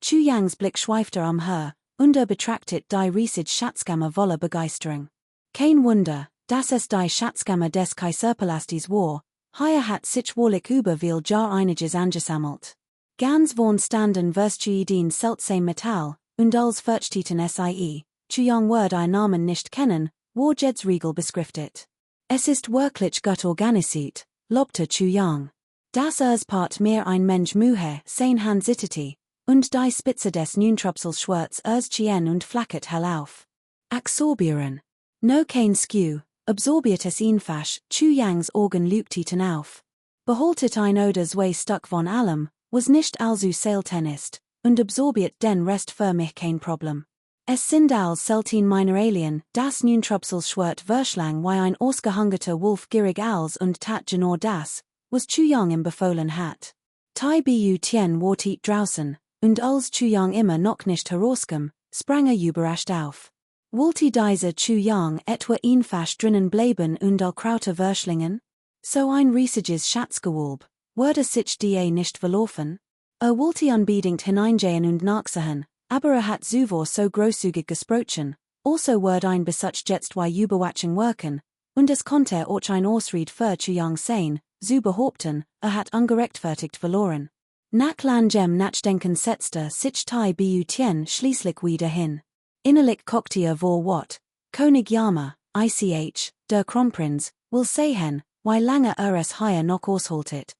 Chu Yangs Blick schweifte her, und betrachtet die riesige Schatzkammer voller Begeisterung. Kein Wunder, dass es die Schatzkammer des Kaiserpalastes war, hier hat sich wohlig über viel Jahr einiges angesammelt. Ganz von standen Würstchen seltsam Metall, und als Versteten sie, Chu Yang wird ein Namen nicht kennen, war Jeds Riegel beschriftet. Es ist wirklich gut organisiert, lobte Chu Yang. Das Part mehr ein Mensch Mühe, sein Hand zitterte, und die Spitze des Nuntrupsels schwarz Chien und flackert hell auf. Absorbieren. No kein Skew, absorbiert es einfach, Chu Yangs Augen leuchteten auf. Behaltet ein oder zwei Stück von allem, was nicht also selten ist, und absorbiert den Rest für mich kein Problem. Es sind als selten Mineralien, das Nuntrupsels schwert verschlang wie ein ausgehungerter Wolf gierig als und tat genau das, was Chu Yang ihm befohlen hat. Tai Bu Tien wartet draußen, und als Chu Yang immer noch nicht herauskam, sprang überrascht auf. Wollte dieser Chu Yang etwa einfach drinnen bleiben und all Krauter verschlingen? So ein riesiges Schatzgewölb, würde sich die nicht verlaufen? Wollte unbedingt hineingehen und nachsehen, aber hat zuvor so großzügig gesprochen, also wird ein Besatz jetzt wie Überwachung wirken, und es konnte auch ein Ausried für Chu Yang sein, zu behaupten, hat ungerechtfertigt verloren. Nach langem Nachdenken setzte sich Tai Bu Tien schließlich wieder hin. Innerlich kokte vor Wat, König Yama, der Kronprinz, will sehen, wie lange es hier noch aushaltet.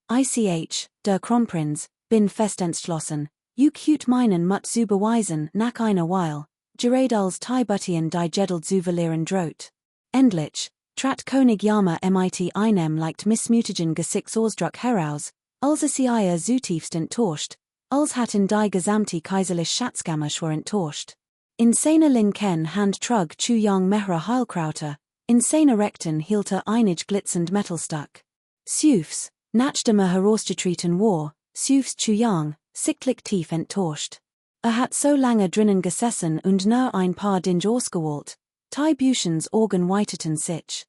Der Kronprinz, bin fest entschlossen, cute meinen Mut zu beweisen nach einer Weile, gerade als Tai Buttien die Jedel zu verlieren droht. Endlich, trat König Yama einem leicht missmutigen Gesichtsausdruck heraus, als sie so tiefst enttäuscht, als hatten die gesamte kaiserliche Schatzkammer schon enttäuscht. In seiner linken Hand trug Chu Yang mehrere Heilkrauter, in seiner rechten hielt einig glitzend Metallstück. Süfs, nachdem herausgetreten war, süfs Chu Yang, sichtlich tief enttäuscht. Hat so lange drinnen gesessen und nur ein paar Dinge ausgewählt. Tai Buchens Augen weiteten sich.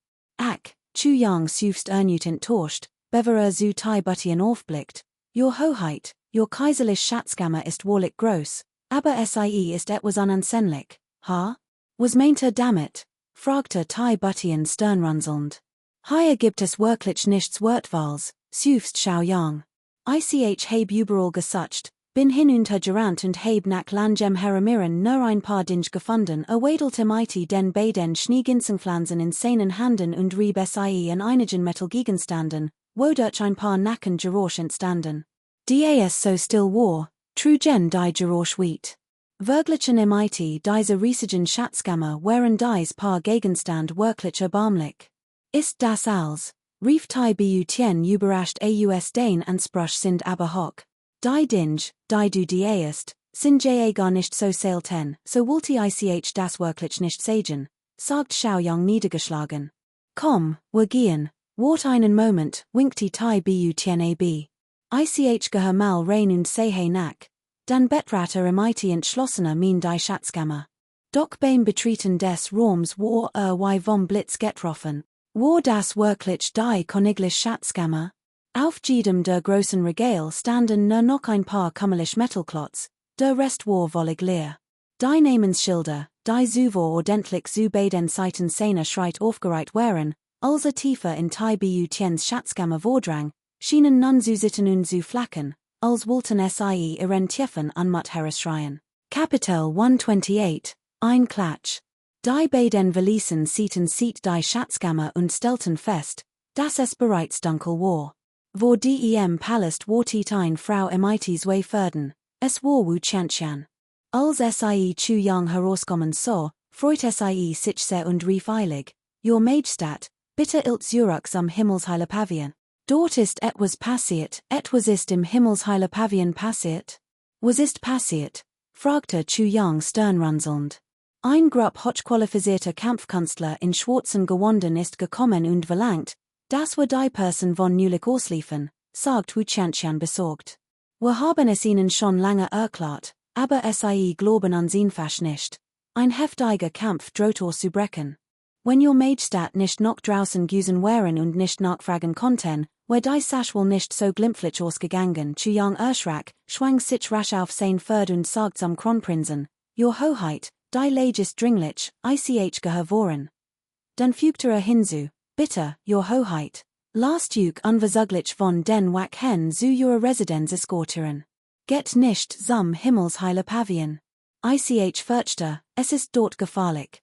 Chu Yang süfst erneut enttäuscht, bevor zu Tai Buttien aufblickt. Your Hoheit, your kaiserliche Schatzkammer ist wohlig groß, aber sie ist etwas unansehnlich, ha? Was meint damit? Fragte Tai Buttien sternrunzelnd. Hier gibt es wirklich nichts Wertvolles, süfst Xiao Yang. Ich habe überall gesucht, bin hin und Gerant und heb nach langem Heramieren nur ein paar Dinge gefunden, erwedelte MIT den beiden Schneeginsenpflanzen in seinen Handen und rieb sie an einigen Metalgegenstanden, wodurch ein paar Nacken Geräusch entstanden. Das so still war, trugen die Geräusch wheat. Wirklichen MIT diese riesigen Schatzkammer waren dies paar Gegenstand wirklich erbarmlich. Ist das alles? Rief die Butien überrascht aus den Ansprüch sind aber hoch. Die Dinge, die du diest, sind ja gar nicht so selten, so wollte ich das wirklich nicht sagen, sagt Xiaoyang niedergeschlagen. Komm, wir gehen, wart einen Moment, winkte die Butien ab. Ich gehe mal rein und sehe nach. Dann betrater MIT entschlossener min die Schatzkammer. Doch beim Betreten des Raums war wie vom Blitz getroffen. War das wirklich die königliche Schatzkammer? Auf jedem der großen Regal standen nur noch ein paar kümmerliche Metallklotz, der Rest war völlig leer. Die Namensschilder, die zuvor ordentlich zu beiden Seiten seiner Schreit aufgereiht waren, als tiefer in die Butiens Schatzkammer vordrang, schienen nun zu sitten und zu flacken, als wollten sie ihren Tiefen Anmut herausschreien. Kapitel 128, ein Klatsch. Die beiden Verließen die Schatzkammer und stellten fest, dass es bereits dunkel war. Vor dem Palast wartet eine Frau MIT zwei Förden, es war Wu Qianqian. Als sie zu Yang herauskommen sah, freut sich sehr und rief eilig, Your Majestat, bitte ilt Zurück zum Himmelsheile Pavillon. Dort ist etwas passiert, etwas ist im Himmelsheile Pavillon passiert. Was ist passiert? Fragte Chu Yang sternrunzelnd. Ein Grupp hochqualifizierter Kampfkünstler in schwarzen Gewanden ist gekommen und verlangt, dass wir die Person von Neulich ausliefen, sagt Wu Qianqian besorgt. Wir haben es ihnen schon lange erklärt, aber sie glauben an sie fast nicht. Ein heftiger Kampf droht zu brechen. Wenn Your Majestat nicht noch draußen gewesen wären und nicht nachfragen konnten, wär die Sache wohl nicht so glimpflich ausgegangen. Chu Yang erschrak, schwang sich rasch auf sein Pferd und sagt zum Kronprinzen, Your Hoheit, die Lage ist dringlich, ich gehe voran. Dann fügte hinzu, bitte, Your Hoheit, lasst euch unversaglich von den Wachen zu ihrer Residenz eskortieren. Geht nicht zum Himmelsheile Pavillon. Ich fürchte, es ist dort gefahrlich.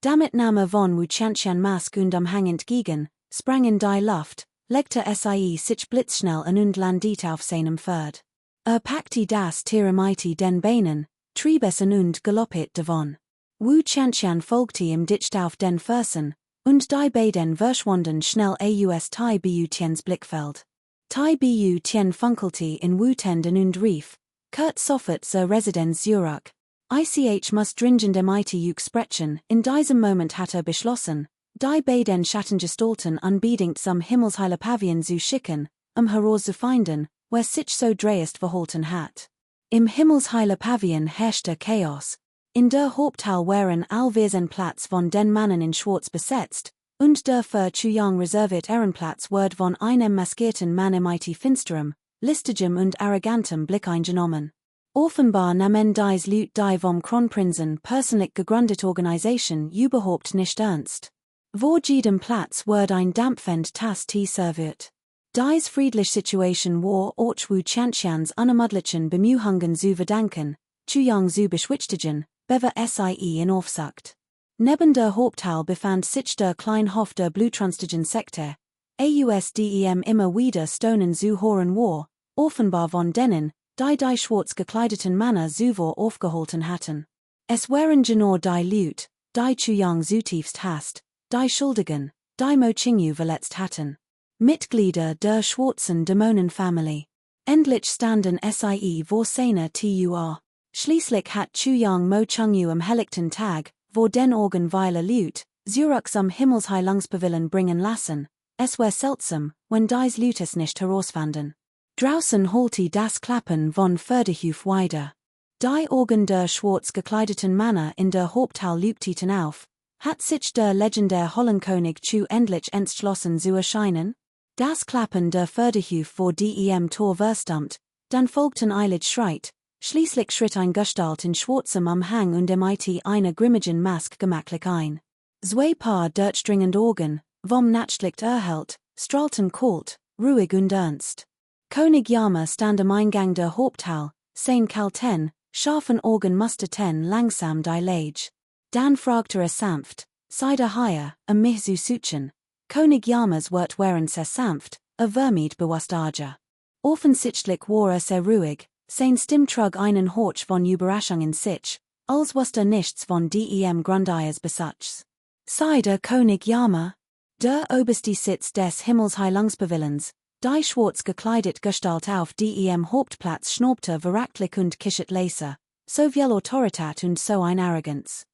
Damit nahm von Wu Qianqian Mask und Umhang entgegen, sprang in die Luft, legte sich blitzschnell an und landete auf seinem Pferd. Packte das Tier MIT den Beinen, trieb es an und galoppete davon. Wu Qianqian folgte ihm dicht auf den Fersen, und die beiden verschwanden schnell aus Tai Butiens Blickfeld. Tai Butien funkelte in Wu-Tenden und rief, Kurt sofort zur Residenz Zurück. Ich muss dringend MIT sprechen, in diesem Moment hat beschlossen, die beiden Schattengestalten unbedingt zum Himmelsheile Pavillon zu schicken, herauszufinden, wer sich so dreist verhalten hat. Im Himmelsheile Pavillon herrschte Chaos. In der Haupthalle waren allwesen Platz von den Mannen in Schwarz besetzt, und der für Chu Yang reserviert Ehrenplatz wird von einem maskierten Mann MIT finsterem, listigem und arrogantem Blick eingenommen. Offenbar nahmen dies Leute die vom Kronprinzen persönlich gegründete Organisation überhaupt nicht ernst. Vor jedem Platz wird ein dampfend Tass Tee serviert. Dies friedliche Situation war auch Wu Qianqians unermüdlichen Bemühungen zu verdanken, Chu Yang zu beschwichtigen, bever sie in Aufsicht. Neben der Haupthalle befand sich der Kleinhof der blutranstigen Sekte, ausdem immer wieder Stonen zu hören war, offenbar von denen, die schwarz gekleideten Männer zuvor aufgehalten hatten. Es waren genau die Leute, die Chu Yang zutiefst hasst, die Schuldigen, die Mo Qingyu verletzt hatten. Mitglieder der schwarzen Dämonenfamilie. Endlich standen sie vor seiner Tür. Schließlich hat Chu Yang Mo Qingyu am helllichten Tag, wo den Orgenweiler Leute, Zurück zum Himmelsheilungspavillon bringen lassen. Es war seltsam, wenn dies Leute es nicht herausfanden. Draußen holte das Klappen von Förderhuf weiter. Die Augen der schwarz gekleideten Männer in der Haupthalle lügten auf. Hat sich der legendäre Hollenkönig Chu endlich entschlossen zu erscheinen? Das Klappen der Förderhuf vor dem Tor verstummt, dann folgten eilig Schreit, schließlich schritt ein Gestalt in schwarzem Umhang und MIT eine grimmigen Mask gemachtlich ein. Zwei Paar durchdringend Augen, vom Nachtlicht erhellt, strahlten kalt, ruhig und ernst. König Yama stand am Eingang der Haupthalle, sein Kal 10, scharfen Organ Muster 10 langsam die Lage. Dan fragtere sanft, Sider higher, mich zu suchen. König Jammers wird während sehr sanft, vermied bewusst arger. Offensichtlich war sehr ruhig, sein Stimmtrug einen Horch von Überraschung in sich, als wusste nichts von dem Grundeis Besatz. Sider König Jammer? Der oberste Sitz des Himmelsheilungspavillons, die schwarz gekleidet Gestalt auf dem Hauptplatz schnaubte verachtlich und kischet leise, so viel Autorität und so ein Arroganz.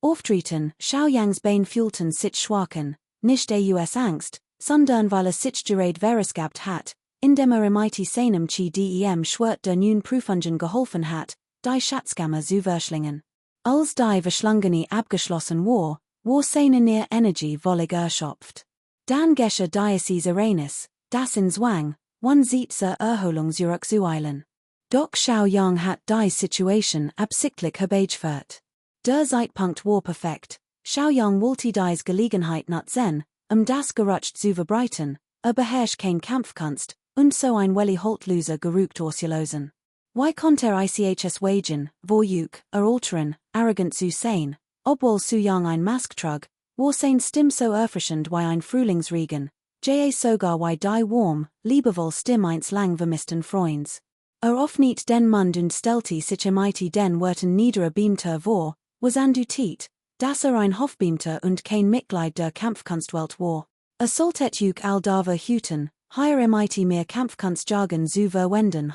Auftreten, Xiaoyangs Bein fühlten sich schwachen, nicht aus Angst, sondern weil sich gerät veresgabt hat, indem mighty seinem chi dem Schwert der nun Prüfungen geholfen hat, die Schatzkammer zu verschlingen. Als die Verschlangene abgeschlossen war seine neue Energie wollig erschöpft. Dann gesche Diocese Uranus, das in Zwang, sieht zur Erholung zurückzueilen. Doch Xiaoyang hat die Situation absichtlich herbeigeführt. Der Zeitpunkt war perfekt, Xiaoyang wollte dies Gelegenheit nutzen, das Gerücht zu verbreiten, beherrscht kein Kampfkunst, und so ein Welli Holtlöser gerügt auszulösen. Wie konnte ichs wagen, vorjuk, alteren, arrogant zu sein, obwohl zu jung ein Mask trug, war sein Stimm so erfrischend wie ein Frühlingsregen, sogar wie die warm, liebevoll Stimm eins lang vermissten Freunds. Offniet den Mund und stellte sich mighty den Werten niedere Beamter vor, was andutit, dass ein Hofbeamter und kein Mitglied der Kampfkunstwelt war. Solltet juk all dava hüten, hier mighty mehr Kampfkunstjargon zu verwenden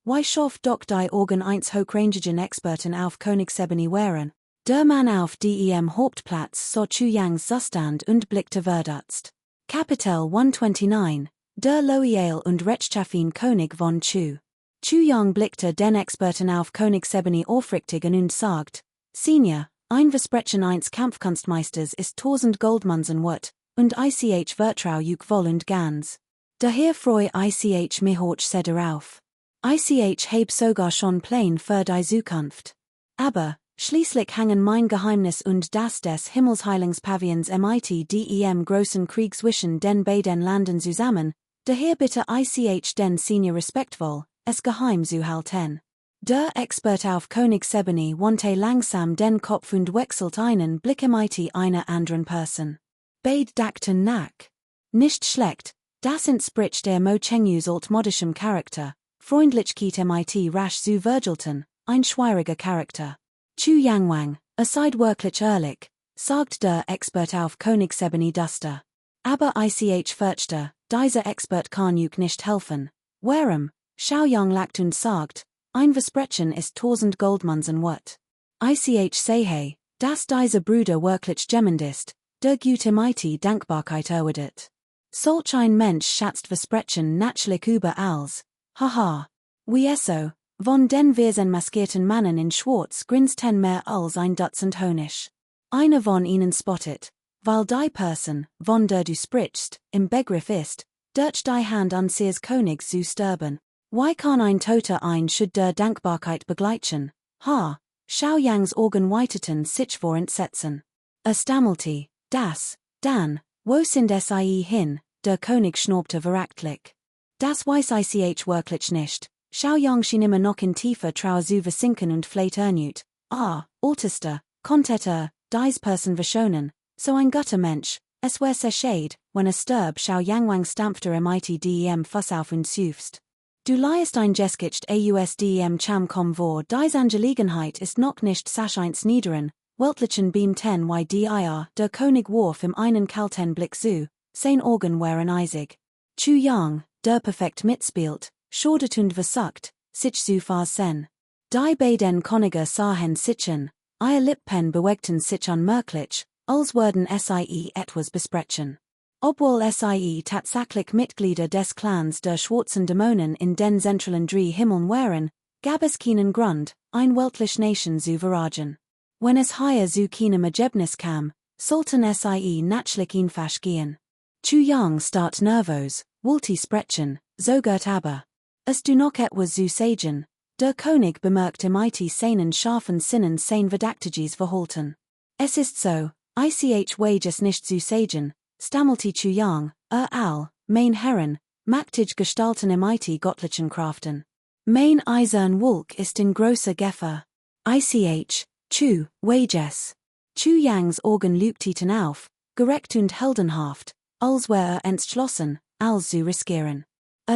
wie schafft doch die Organ 1 hochrangigen Experten auf Königsebene wären. Der Mann auf dem Hauptplatz sah Chuyangs Zustand und blickte verdutzt. Kapitel 129, der loyal und rechtschaffen König von Chu. Chuyang blickte den Experten auf Königsebene aufrichtig und sagt, Senior, ein Versprechen eines Kampfkunstmeisters ist 1000 Goldmünzen wert, und ich vertrau juk voll und ganz. Daher freu ich mich hoch sehr darauf. Ich heb sogar schon Pläne für die Zukunft. Aber, schließlich hängen mein Geheimnis und das des Himmelsheilungspavillons mit dem großen Krieg zwischen den beiden Landen zusammen, daher bitte ich den Senior respektvoll, es geheim zu halten. Der Expert auf Königsebene wandte langsam den Kopf und wechselt einen Blick mit einer anderen Person. Beid dachten nach. Nicht schlecht, das entspricht der Mo-Chengyus altmodischem Charakter, Freundlichkeit mit rasch zu vergelten, ein schwieriger Charakter. Chu Yangwang, aside wirklich ehrlich, sagt der Expert auf Königsebene Duster. Aber ich fürchte, dieser Expert kann juk nicht helfen. Warum? Xiaoyang lacht und sagt, ein Versprechen ist 1000 Goldmünzen wert. Ich sehe, dass dieser Bruder wirklich jemand ist, der gute mit Dankbarkeit erwidert. Solch ein Mensch schätzt Versprechen natürlich über alles. Haha. Wie eso, von den weisen maskierten Mannen in Schwarz grinst mehr als ein Dutzend Honig. Einer von ihnen spottet, weil die Person, von der du sprichst, im Begriff ist, durch die Hand an seines Königs zu sterben. Wie kann ein Toter ein Schuld der Dankbarkeit begleiten? Xiaoyangs Augen weiteten sich vor Entsetzen. Stammelte, das, dann, wo sind es hin, der König schnaubte verachtlich. Das weiß ich wirklich nicht. Xiaoyang schien immer noch in tiefer Trauer zu versinken und fleht ernüt. Altester, konnte dies Person verschonen, so ein guter Mensch, es wär sehr schade, wenn starb Xiaoyangwang stampfte mit dem Fuss auf und süfst. Du leist ein Geskicht ausdem Cham kom vor, dies Angelegenheit ist noch nicht sascheins niederen, weltlichen Beam 10 dir, der König warf im einen kalten Blick zu, sein Augen waren eisig. Chuyang, der perfekt mitspielt, schaudert und versagt, sich zu versen. Die beiden Könige sahen sichen, ihr Lippen bewegten sich unmerklich, als würden sie etwas besprechen. Obwohl sie tatsächlich Mitglieder des Clans der schwarzen Dämonen in den zentralen drei Himmeln waren, gab es keinen Grund, ein weltlich Nation zu verraten. Wenn es hier zu keinem Ergebnis kam, sollten sie natürlich einfach gehen. Chuyang start nervös, wollte sprechen, zögert aber. Es du noch etwas zu sagen, der König bemerkte mit seinen scharfen Sinnen sein verdächtiges Verhalten. Es ist so, ich wages nicht zu sagen, stammelte Chuyang, mein Herren, machtig gestalten mit göttlichen Kraften. Mein Eisern Wolk ist in großer Gefahr. Ich, Chu, Wages. Chu Yangs Organ Lübtiten auf, gerecht und heldenhaft, als wär entschlossen, als zu riskieren.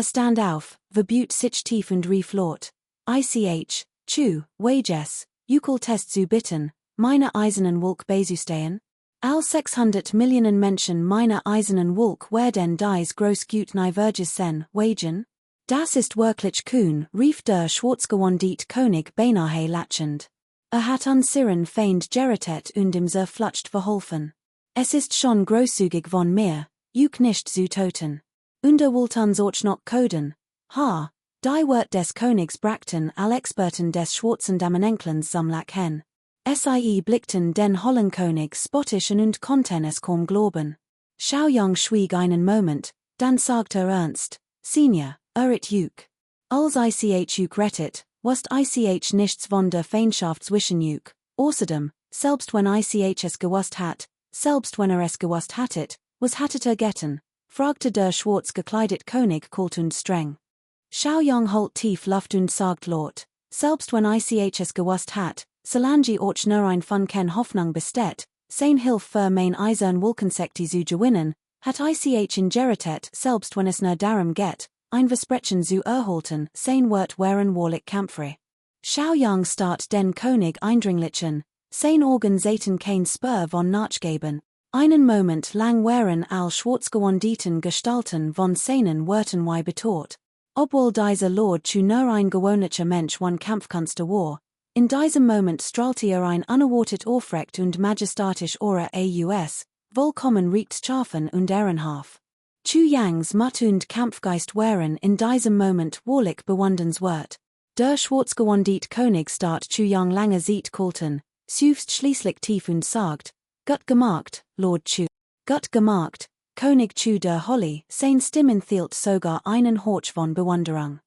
Stand auf, verbüt sich tief und rief laut. Ich, Chu, Wages, Ukal test zu bitten, meine eisernen Wolk beizustehen? Al 600 Millionen Menschen meine eisernen Wolk werden dies groß gut Diverges sen, wagen? Das ist wirklich kühn, rief der schwarzgewandete König beinahe lachend. Hat uns Siren feind gerettet und ihm sehr flutscht verholfen. Es ist schon großzügig von mir, juk nicht zu toten. Und wollt uns auch noch koden. Ha, die Wort des Königs brachten all Experten des schwarzen Damenenklens Samlak hen. Sie blickten den Hollenkönig spottisch und konnten es kaum glauben. Xiaoyang schwieg einen Moment, dann sagte ernst, Senior, it juk. Als ich juk rettet, wast ich nichts von der Feindschaft zwischen juk. Außerdem, selbst wenn ich es gewusst hat, selbst wenn es gewusst hattet, was hattet getten? Fragte der schwarz gekleidet König kalt und streng. Xiaoyang holt tief Luft und sagt laut, selbst wenn ich es gewusst hat, solange auch nur ein von ken Hoffnung besteht, sein Hilf für mein eisern Wolkensekti zu gewinnen, hat ich in gerettet, selbst wenn es nur darum geht, ein Versprechen zu erhalten, sein Wort wären wahrlich Kampfre. Xiaoyang start den König eindringlichen, sein Organ zaten kein Spur von nachgeben, einen Moment lang wären all schwarzgewandeten Gestalten von seinen Worten wie betort. Obwohl dieser Lord zu nur ein gewöhnlicher Mensch one Kampfkunste war, in diesem Moment strahlte ein unerwartet aufrecht und majestatisch Aura aus, vollkommen rechtschaffen und ehrenhaft. Chu Yangs Mut und Kampfgeist wären in diesem Moment wahrlich bewundernswert. Der schwarzgewandete König start Chu Yang lange Zeit kalten, seufzt schließlich tief und sagt, Gut gemacht, Lord Chu. Gut gemacht, König Chu der Holly, sein Stimmen thielt sogar einen Horch von Bewunderung.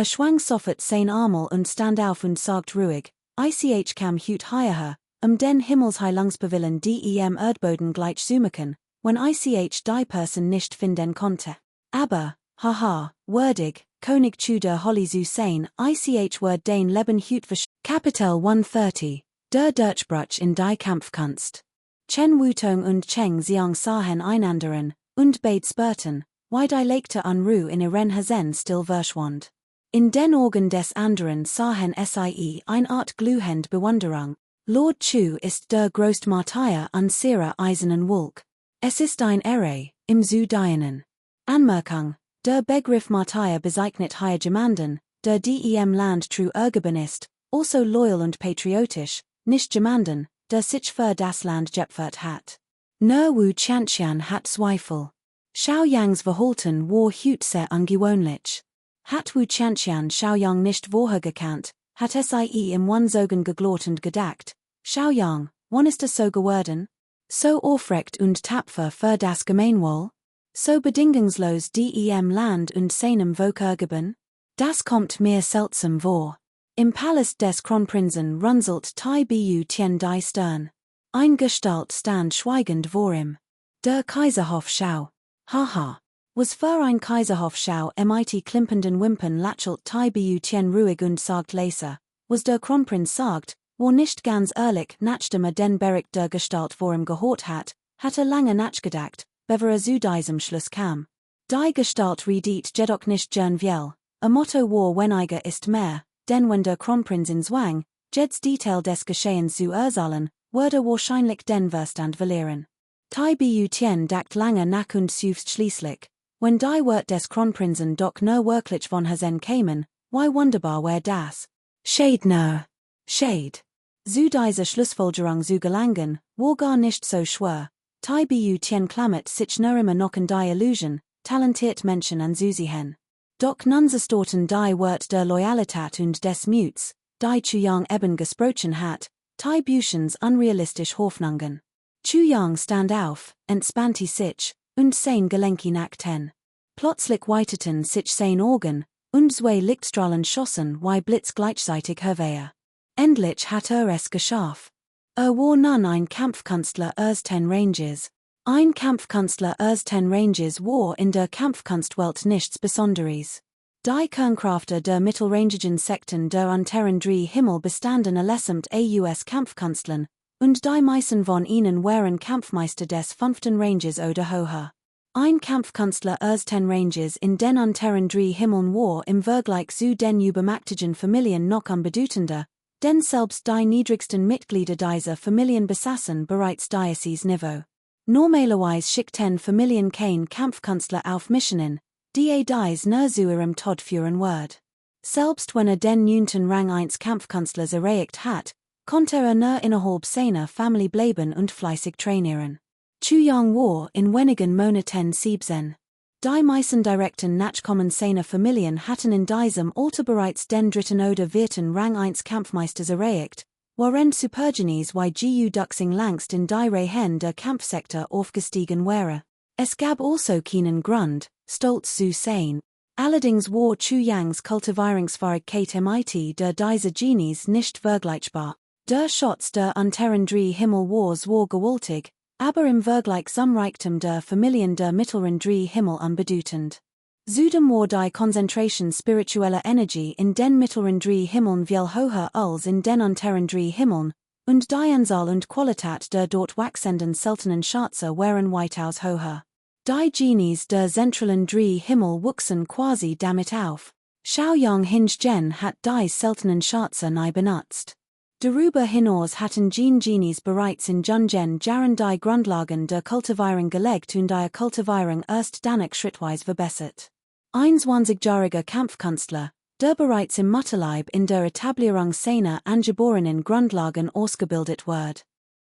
Schwang sofort sein Armel und stand auf und sagt ruhig, ich kam hut hierher, den Himmelsheilungsbewillen dem Erdboden gleich summeken, wenn ich die Person nicht finden konnte. Aber, haha, würdig, König Chu der Holly zu sein, ich word den Leben hut Kapitel 130, der Durchbruch in die Kampfkunst. Chen Wutong und Cheng Xiang sahen einanderen, und beid spurten, wie die legte Unruhe in ihren Hasen still verschwand. In den Augen des anderen sahen sie eine Art glühend Bewunderung. Lord Chu ist der größte Martyr an seiner eisernen Wolk. Es ist ein Ehre, im zu dienen. Anmerkung, der Begriff Martyr bezeichnet hier jemanden, der dem Land true ergeben ist, also loyal und patriotisch, nicht jemanden, der sich für das Land geopfert hat. Nur Wu Tianqian hat Zweifel. Xiaoyangs Verhalten war hut sehr ungewöhnlich. Hat Wu Tianqian Xiaoyang nicht vorher gekannt, hat sie im Wansogen geglaubt und gedacht, Xiaoyang, wann ist es so geworden? So aufrecht und tapfer für das Gemeinwohl? So bedingungslos dem Land und seinem Volk ergeben? Das kommt mir seltsam vor. Im Palast des Kronprinzen runzelt Tai Bu Tien die Stirn. Ein Gestalt stand schweigend vor ihm. Der Kaiserhof Schau. Haha. Was für ein Kaiserhof Schau mit klimpenden Wimpern lächelt Tai Bu Tien ruhig und sagt leise, was der Kronprinz sagt, wo nicht ganz ehrlich nachdem den Bericht der Gestalt vor ihm gehört hat lange nachgedacht, bevor zu diesem Schluss kam. Die Gestalt redet jedoch nicht gern viel, Motto war weniger ist mehr, denn wenn der Kronprinz in Zwang, jedes Detail des Geschehens zu erzählen, würde wahrscheinlich den Verstand verlieren. Tai Bu Tien dacht lange nach und seufzt schließlich, wenn die Wort des Kronprinzen doch nur wirklich von Hasen kämen, wie wunderbar wär das. Shade nur. Shade. Zu dieser Schlussfolgerung zu gelangen, war gar nicht so schwer. Tai Bu Tien klammert sich nur immer noch in die Illusion, talentiert Menschen an Susi hen. Doch nonzestorten die Wort der Loyalität und des Muts, die Chu Yang eben gesprochen hat, Tai Buchens unrealistisch Hoffnungen. Chu Yang stand auf, entspannte sich, und sein Gelenki nackt hen. Plötzlich weiteten sich sein Augen, und zwei Lichtstrahlen schossen wie Blitz gleichzeitig hervor. Endlich hat es geschafft. War nun ein Kampfkünstler aus 10 Ranges. Ein Kampfkünstler aus 10 Ranges war in der Kampfkunstwelt nichts Besonderes. Die Kernkrafter der Mittelrangischen Sekten der unteren drei Himmel bestanden allesamt aus Kampfkünstlern, und die meisten von ihnen waren Kampfmeister des 5. Ranges oder höher. Ein Kampfkünstler aus 10 Ranges in den unteren drei Himmeln war im Vergleich zu den übermächtigen Familien noch am bedeutender, denn selbst die niedrigsten Mitglieder dieser Familien besaßen bereits Diocese-Niveau. Normalerweise schickten Familien kein Kampfkünstler auf Missionen, die dies nur zu ihrem Tod führen wird. Selbst wenn den 9. Rang 1 Kampfkünstlers erreicht hat, konnte nur innerhalb seiner Familie bleiben und fleißig trainieren. Chu Yang war in wenigen Monaten 17. Die meisten direkten Nachkommen seiner Familien hatten in diesem Alter bereits den 3. oder 4. Rang 1 Kampfmeisters erreicht, während Supergenies YGU Duxing langst in die Reihen der Kampfsektor aufgestiegen wäre. Es gab also keinen Grund, stolz zu sein. Allerdings war Chu Yangs Kultivierungsfähigkeit mit der dieser Genies nicht vergleichbar. Der Schatz der unteren drei Himmel war zwar gewaltig, aber im Vergleich zum Reichtum der Familien der mittleren drei Himmel unbedeutend. Zudem war die Konzentration spiritueller Energie in den mittleren drei Himmeln viel höher als in den unteren drei Himmeln, und die Anzahl und Qualität der dort wachsenden seltenen Schätze waren weitaus höher. Die Genies der zentralen drei Himmel wuchsen quasi damit auf. Xiaoyang hingegen hat die seltenen Schätze nie benutzt. Darüber hinaus hatten Genies bereits in Jungen Jahren die Grundlagen der Kultivierung gelegt und die Kultivierung erst danach schrittweise verbessert. 21-jähriger Kampfkünstler, der bereits im Mutterleib in der Etablierung seiner angeborenen Grundlagen ausgebildet wird.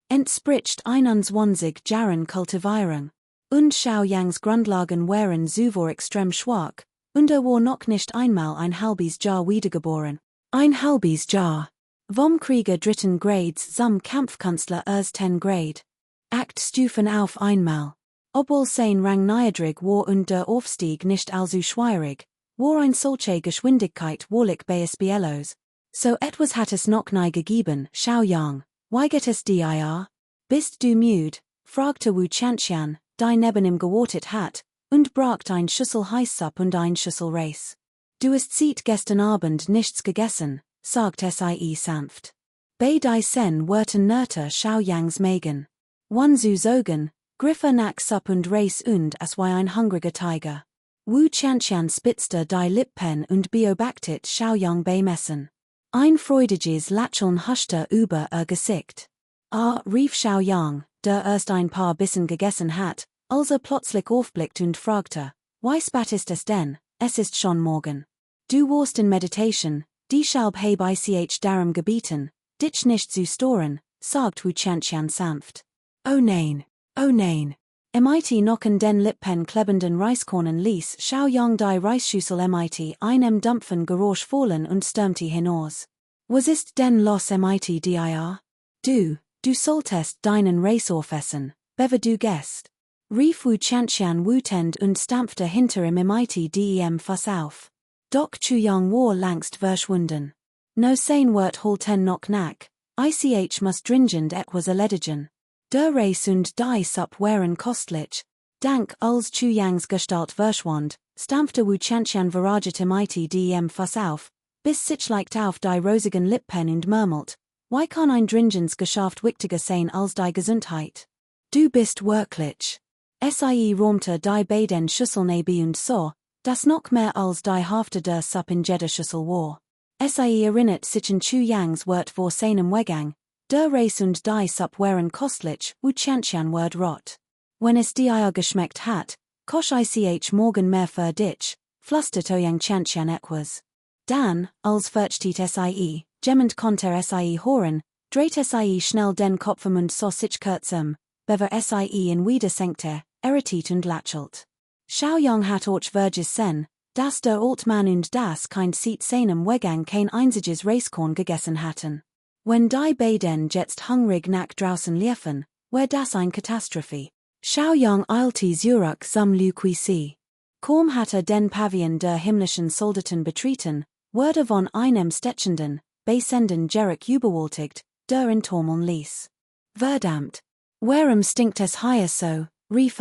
Entspricht 21 Jahren Kultivierung. Und Xiaoyangs Grundlagen waren zuvor extrem schwach, und war noch nicht einmal ein halbes Jahr wiedergeboren. Ein halbes Jahr. Vom Krieger 3. Grades zum Kampfkünstler aus 10 Grade. 8 Stufen auf einmal. Obwohl sein Rang niedrig war und der Aufstieg nicht allzu schwierig, war ein solche Geschwindigkeit wahrlich bei Espielos. So etwas hat es noch nie gegeben, Xiaoyang. Wie geht es dir? Bist du müde? Fragte Wu Chanxian, die neben ihm gewartet hat, und brachte ein Schüssel Heißsuppe und ein Schüssel Reis. Du hast seit gestern Abend nichts gegessen, sagt Sie sanft. Bei die Sen wurden Nörter Xiaoyangs Mägen. Wan zu sagen, griff nach Suppe und Reis und es war ein hungriger Tiger. Wu Chanxian spitzte die Lippen und beobachtete Xiaoyang beim Essen. Ein freudiges Lächeln huschte über ihr Gesicht. Rief Xiaoyang, der erst ein paar Bissen gegessen hat, als plötzlich aufblickt und fragte, wie spät ist es denn? Es ist schon morgen. Du warst in Meditation, deshalb habe ich darum gebeten, dich nicht zu stören, sagt Wu Chanxian sanft. Oh nein. Mit noch in den Lippen klebenden Reiskornen ließ Xiaoyang die Reisschüssel mit einem dumpfen Geräusch fallen und stürmte hinaus. Was ist denn los mit dir? Du solltest deinen Reis aufessen, bevor du gehst. Rief Wu Chanxian wütend und stampfte hinter ihm mit dem Fass auf. Doch Chuyang war längst verschwunden. No sein wird halten noch nach, ich muss dringend etwas erledigen. Der Reis und die Suppe waren kostlich. Dank als Chuyangs Gestalt verschwand, stampfte Wu Chanxian verragete mit dem Fass auf, bis sich leicht auf die rosigen Lippen und murmelt, wie kann ein dringens Geschäft wichtiger sein als die Gesundheit? Du bist wirklich. Sie räumte die beiden Schüsseln und so, dass noch mehr als die Hälfte der Suppe in jeder Schüssel war. Sie erinnert sich an Chuyangs Wort vor seinem Weggang, der Reis und die Suppe waren kostlich, Wu Chanxian wird rot. Wenn es dir geschmeckt hat, koch ich morgen mehr für dich, flüsterte Yang Chanxian etwas. Dann, als versteht gemmend konnte sie hören, dreht sie schnell den Kopf und so sich kurzum, bevor sie in wieder senkte, irritiert und lächelt. Xiaoyang hat auch vergessen, dass der Altmann und das Kind seit seinem Weggang kein einziges Reiskorn gegessen hatten. Wenn die beiden jetzt hungrig nach draußen liefen, war das eine Katastrophe. Xiaoyang eilte zurück zum Luquisi. Kaum hatte den Pavillon der himmlischen Soldaten betreten, wurde von einem stechenden, beisenden Jerek überwältigt, der in Taumeln ließ. Verdammt! Warum stinkt es hier so? Rief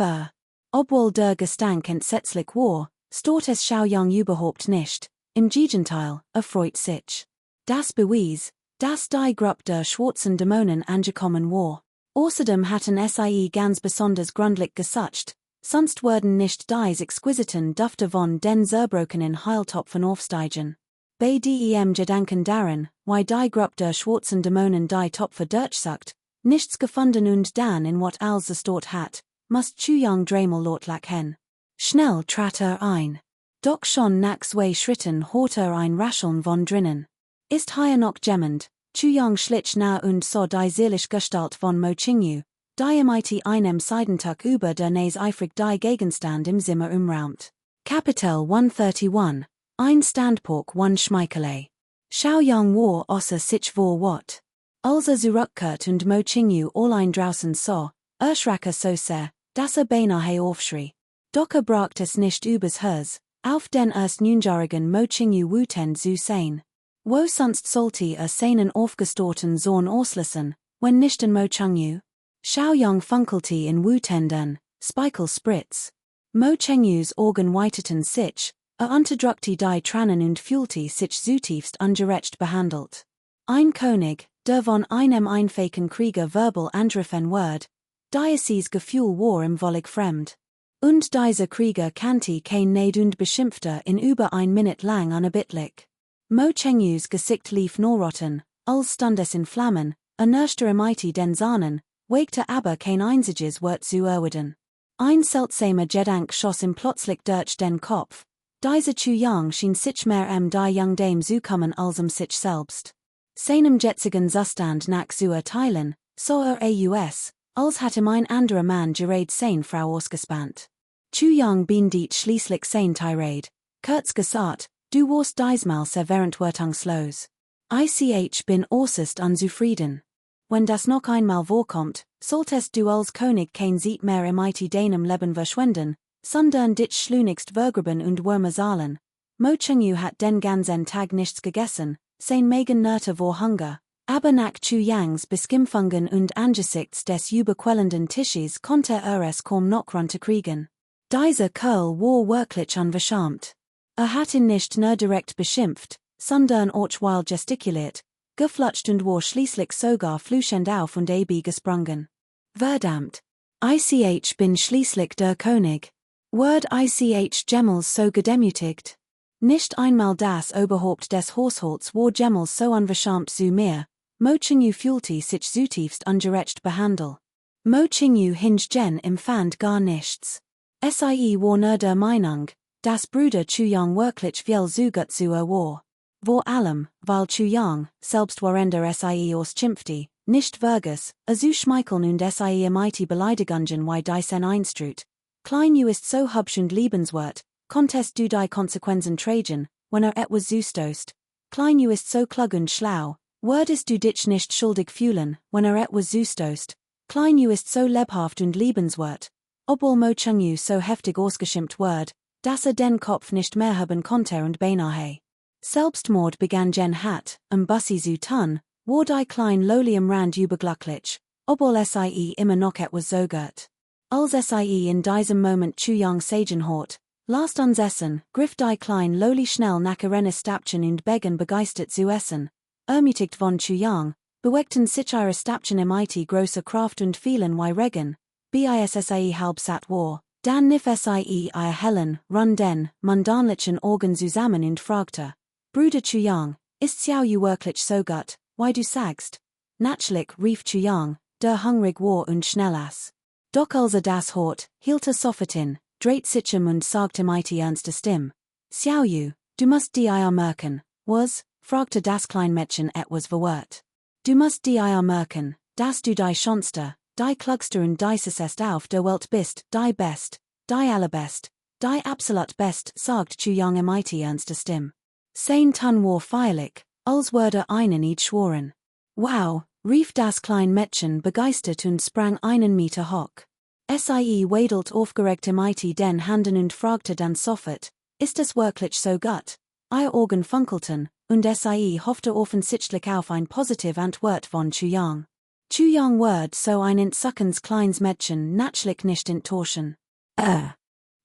Obwohl der Gestank entsetzlich war, stört es Xiaoyang überhaupt nicht, im Gegenteil, erfreut sich. Das Beweis, dass die Gruppe der schwarzen Dämonen angekommen war. Außerdem hatten sie ganz besonders gründlich gesucht, sonst würden nicht dies exquisiten Dufte von den zerbrochenen Heiltopfen aufsteigen. Bei dem Gedanken daran, why die Gruppe der schwarzen Dämonen die Topfer durchsucht, nichts gefunden und dann in wat als es dort hat, must Chuyang dreimal laut hen. Schnell trat ein. Doch schon nach 2 Schritten hort ein Rascheln von drinnen. Ist hier noch jemand, Chuyang schlich na und so die seelische Gestalt von Mo Qingyu, die mit einem Seidentuch über der Nase eifrig die Gegenstand im Zimmer umraumt. Kapitel 131, ein Standpunkt one Schmeichelei. Xiaoyang war außer sich vor wat. Als zurückkehrt und Mo Qingyu allein draußen so, erschrak so sehr, dass beinahe aufschrie. Doch braucht es nicht übers Herz, auf den erst neunjährigen Mo Qingyu wütend zu sein. Wo sonst sollte seinen aufgestorten Sohn auslassen, wenn nicht in Mo Qingyu? Xiaoyang funkelte in wütenden, Speichel spritz. Mo Qingyus Augen weiteten sich, unterdrückte die Tränen und fühlte sich zutiefst ungerecht behandelt. Ein König, der von einem einfähigen Krieger verbal angegriffen wird, dieses Gefühl war ihm völlig fremd. Und dieser Krieger kannte kein Neid und beschimpfte ihn über 1 Minute lang unerbittlich. Mo Qingyus Gesicht lief norrotten, als stand es in Flammen, ernerschte mit den Sahnen, wegte aber kein einziges Wort zu erwidern. Ein seltsamer Gedanke schoss ihm plötzlich durch den Kopf, dieser Chuyang schien sich mehr die Young Dame zu kommen als sich selbst. Seinem jetzigen Zustand nach zu erteilen, so aus, als hatte ein anderer Mann gerade seine Frau ausgespannt. Chuyang bindet schließlich sein Tirade, kurz gesagt, du warst diesmal sehr verantwortungslos. Ich bin äußerst unzufrieden. Wenn das noch einmal vorkommt, solltest du als König kein Zeit mehr mit deinem Leben verschwenden, sondern dich schleunigst vergraben und Würmer zahlen. Mo Qingyu hat den ganzen Tag nichts gegessen, sein Magen nörte vor Hunger, aber nach Chuyangs Beskimpfungen und angesichts des überquellenden Tisches konnte es kaum noch runterkriegen. Dieser Kerl war wirklich unverschämt. Hat ihn nicht nur direkt beschimpft, sondern auch wild gestikuliert, geflutscht und war schließlich sogar fluchend auf und gesprungen. Verdammt! Ich bin schließlich der König. Word ich jemals so gedemütigt? Nicht einmal das Oberhaupt des Haushalts war jemals so unverschämt zu mir. Mo Qingyu fühlte sich zutiefst ungerecht behandelt. Mo Qingyu hingegen empfand gar nichts. War nur der Meinung, dass Bruder Chuyang wirklich viel zu gut zu war. Vor allem, weil Chuyang, selbst warender ausschimpfte, nicht verges, zu schmeicheln und mit Beleidigungen wie diesen einstrut. Klein ist so hübsch und liebenswert, konntest du die Konsequenzen tragen, wenn etwas zustoßt. Klein ist so klug und schlau, würdest du dich nicht schuldig fühlen, wenn etwas zustoßt. Klein ist so lebhaft und liebenswert. Obwohl Mo Qingyu so heftig ausgeschimpft wird, dass den Kopf nicht mehr haben konnte und beinahe Selbstmord begann hat, Bussi zu tun, war die klein lowly am Rand überglücklich, obwohl immer noch etwas so gut. Als in diesem Moment Chuyang sagen hort, last uns essen, griff die klein lowly schnell nach Stäbchen und begann begeistert zu essen. Ermutigt von Chuyang, bewegten sich ihre Stäbchen mit großer Kraft und fielen wie Regen, bis halb satt war. Dann niff ihr hellen, runden, mundanlichen Augen zusammen und fragte, Bruder Chuyang, ist Xiao wirklich so gut, wie du sagst? Natürlich, rief Chuyang, der hungrig war und schnell aß. Doch als das hort, hielt sofort in, dreht sich und sagte mit ernster Stimme, Xiao, du musst dir merken, was? Fragte das Kleinmädchen etwas verwirrt. Du musst dir merken, dass du die schönste, die klugste und deisest auf der Welt bist, die best, die allerbest, die absolut best, sagt Chuyang mit ernster Stimme. Sein Ton war feierlich, als würde einen ihn schworen. Wow, rief das Kleinmädchen begeistert und sprang einen Meter hoch. Wedelt aufgeregt mit den Händen und fragte dann sofort, ist es wirklich so gut? Ihr Augen funkelten, und hoffte offensichtlich auf ein positive Antwort von Chuyang. Chuyang wird so ein entzückendes kleines Mädchen natürlich nicht enttäuschen.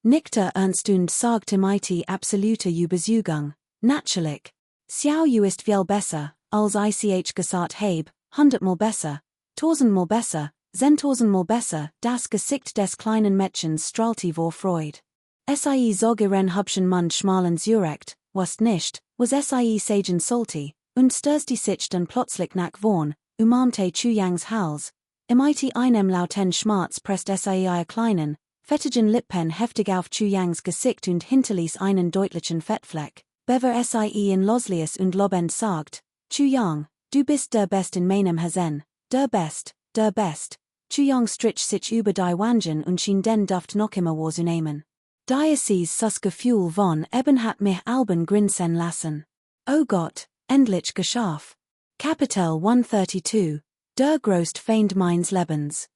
Nickte ernst und sagte mit absoluter Überzeugung, Natürlich. Xiao u ist viel besser, als ich gesagt habe, 100-mal besser, 1000-mal besser, 1000-mal besser, das Gesicht des kleinen Mädchens strahlte vor Freud. Sie zog ihren hübschen Mund schmalen zurecht, was nicht, was sie sagen sollte, und stürzte sich dann plötzlich nach vorn, umarmte Chuyangs Hals. Im einem lauten Schmerz presst sie ihre kleinen, fettigen Lippen heftig auf Chuyangs Gesicht und hinterließ einen deutlichen Fettfleck, bever sie in loslies und lobend sagt, Chuyang, du bist der Best in meinem Hasen, der Best, der Best. Chuyang strich sich über die Wangen und schien den Duft noch immer wahrzunehmen. Diocese sus Gefühl von eben hat mich Alben grinsen lassen. Oh Gott, endlich geschafft. Kapitel 132, der größt Feind meines Lebens.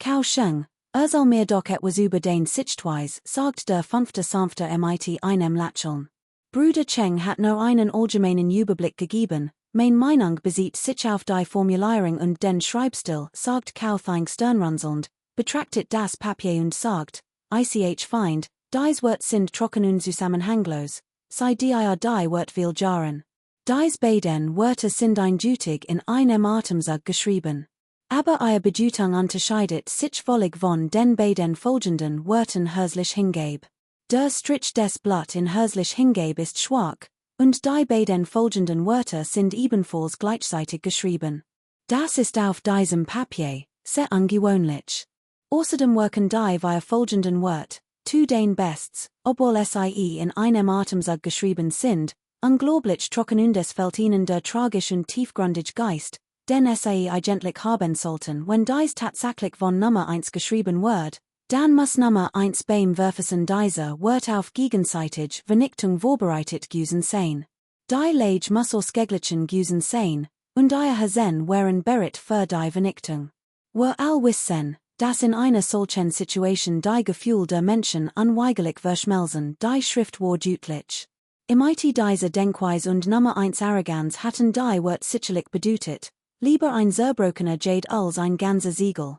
Kau Sheng, soll mir doch etwas über den Sichtweis, sagt der fünfte sanfte mit einem Lächeln. Bruder Cheng hat nur einen allgemeinen Überblick gegeben, mein Meinung besieht sich auf die Formulierung und den Schreibstil, sagt Kau Thang sternrunzelnd, betrachtet das Papier und sagt, ich find, dies Wort sind trocken und zusammenhanglos, sei die Wort viel jaren. Dies beiden Wörter sind eindeutig in einem Atemzug geschrieben. Aber ihre Bedeutung unterscheidet sich völlig von den beiden folgenden Wörtern herzlich hingeb. Der Strich des Blatt in herzlich hingeb ist schwach, und die beiden folgenden Wörter sind ebenfalls gleichzeitig geschrieben. Das ist auf diesem Papier sehr ungewöhnlich. Außerdem wirken die wir folgenden Wort, zu den Bests, obwohl sie in einem Atemzug geschrieben sind, unglaublich trocken und es fällt ihnen der tragisch und tiefgründig Geist, den sie eigentlich haben sollten, wenn dies tatsächlich von Nummer 1 geschrieben wird, dann muss Nummer 1 beim Werfen dieser Wort auf gegenseitig Vernichtung vorbereitet gewesen sein. Die Lage muss ausgeglichen gewesen sein, und ihr Hasen wären bereit für die Vernichtung. Wir all wissen, dass in einer solchen Situation die Gefühle der Menschen unweigerlich verschmelzen, die Schrift war deutlich. Im dieser Denkweise und Nummer 1 Arroganz hatten die Wort sicherlich bedeutet, lieber ein zerbrochener Jade als ein ganzer Siegel.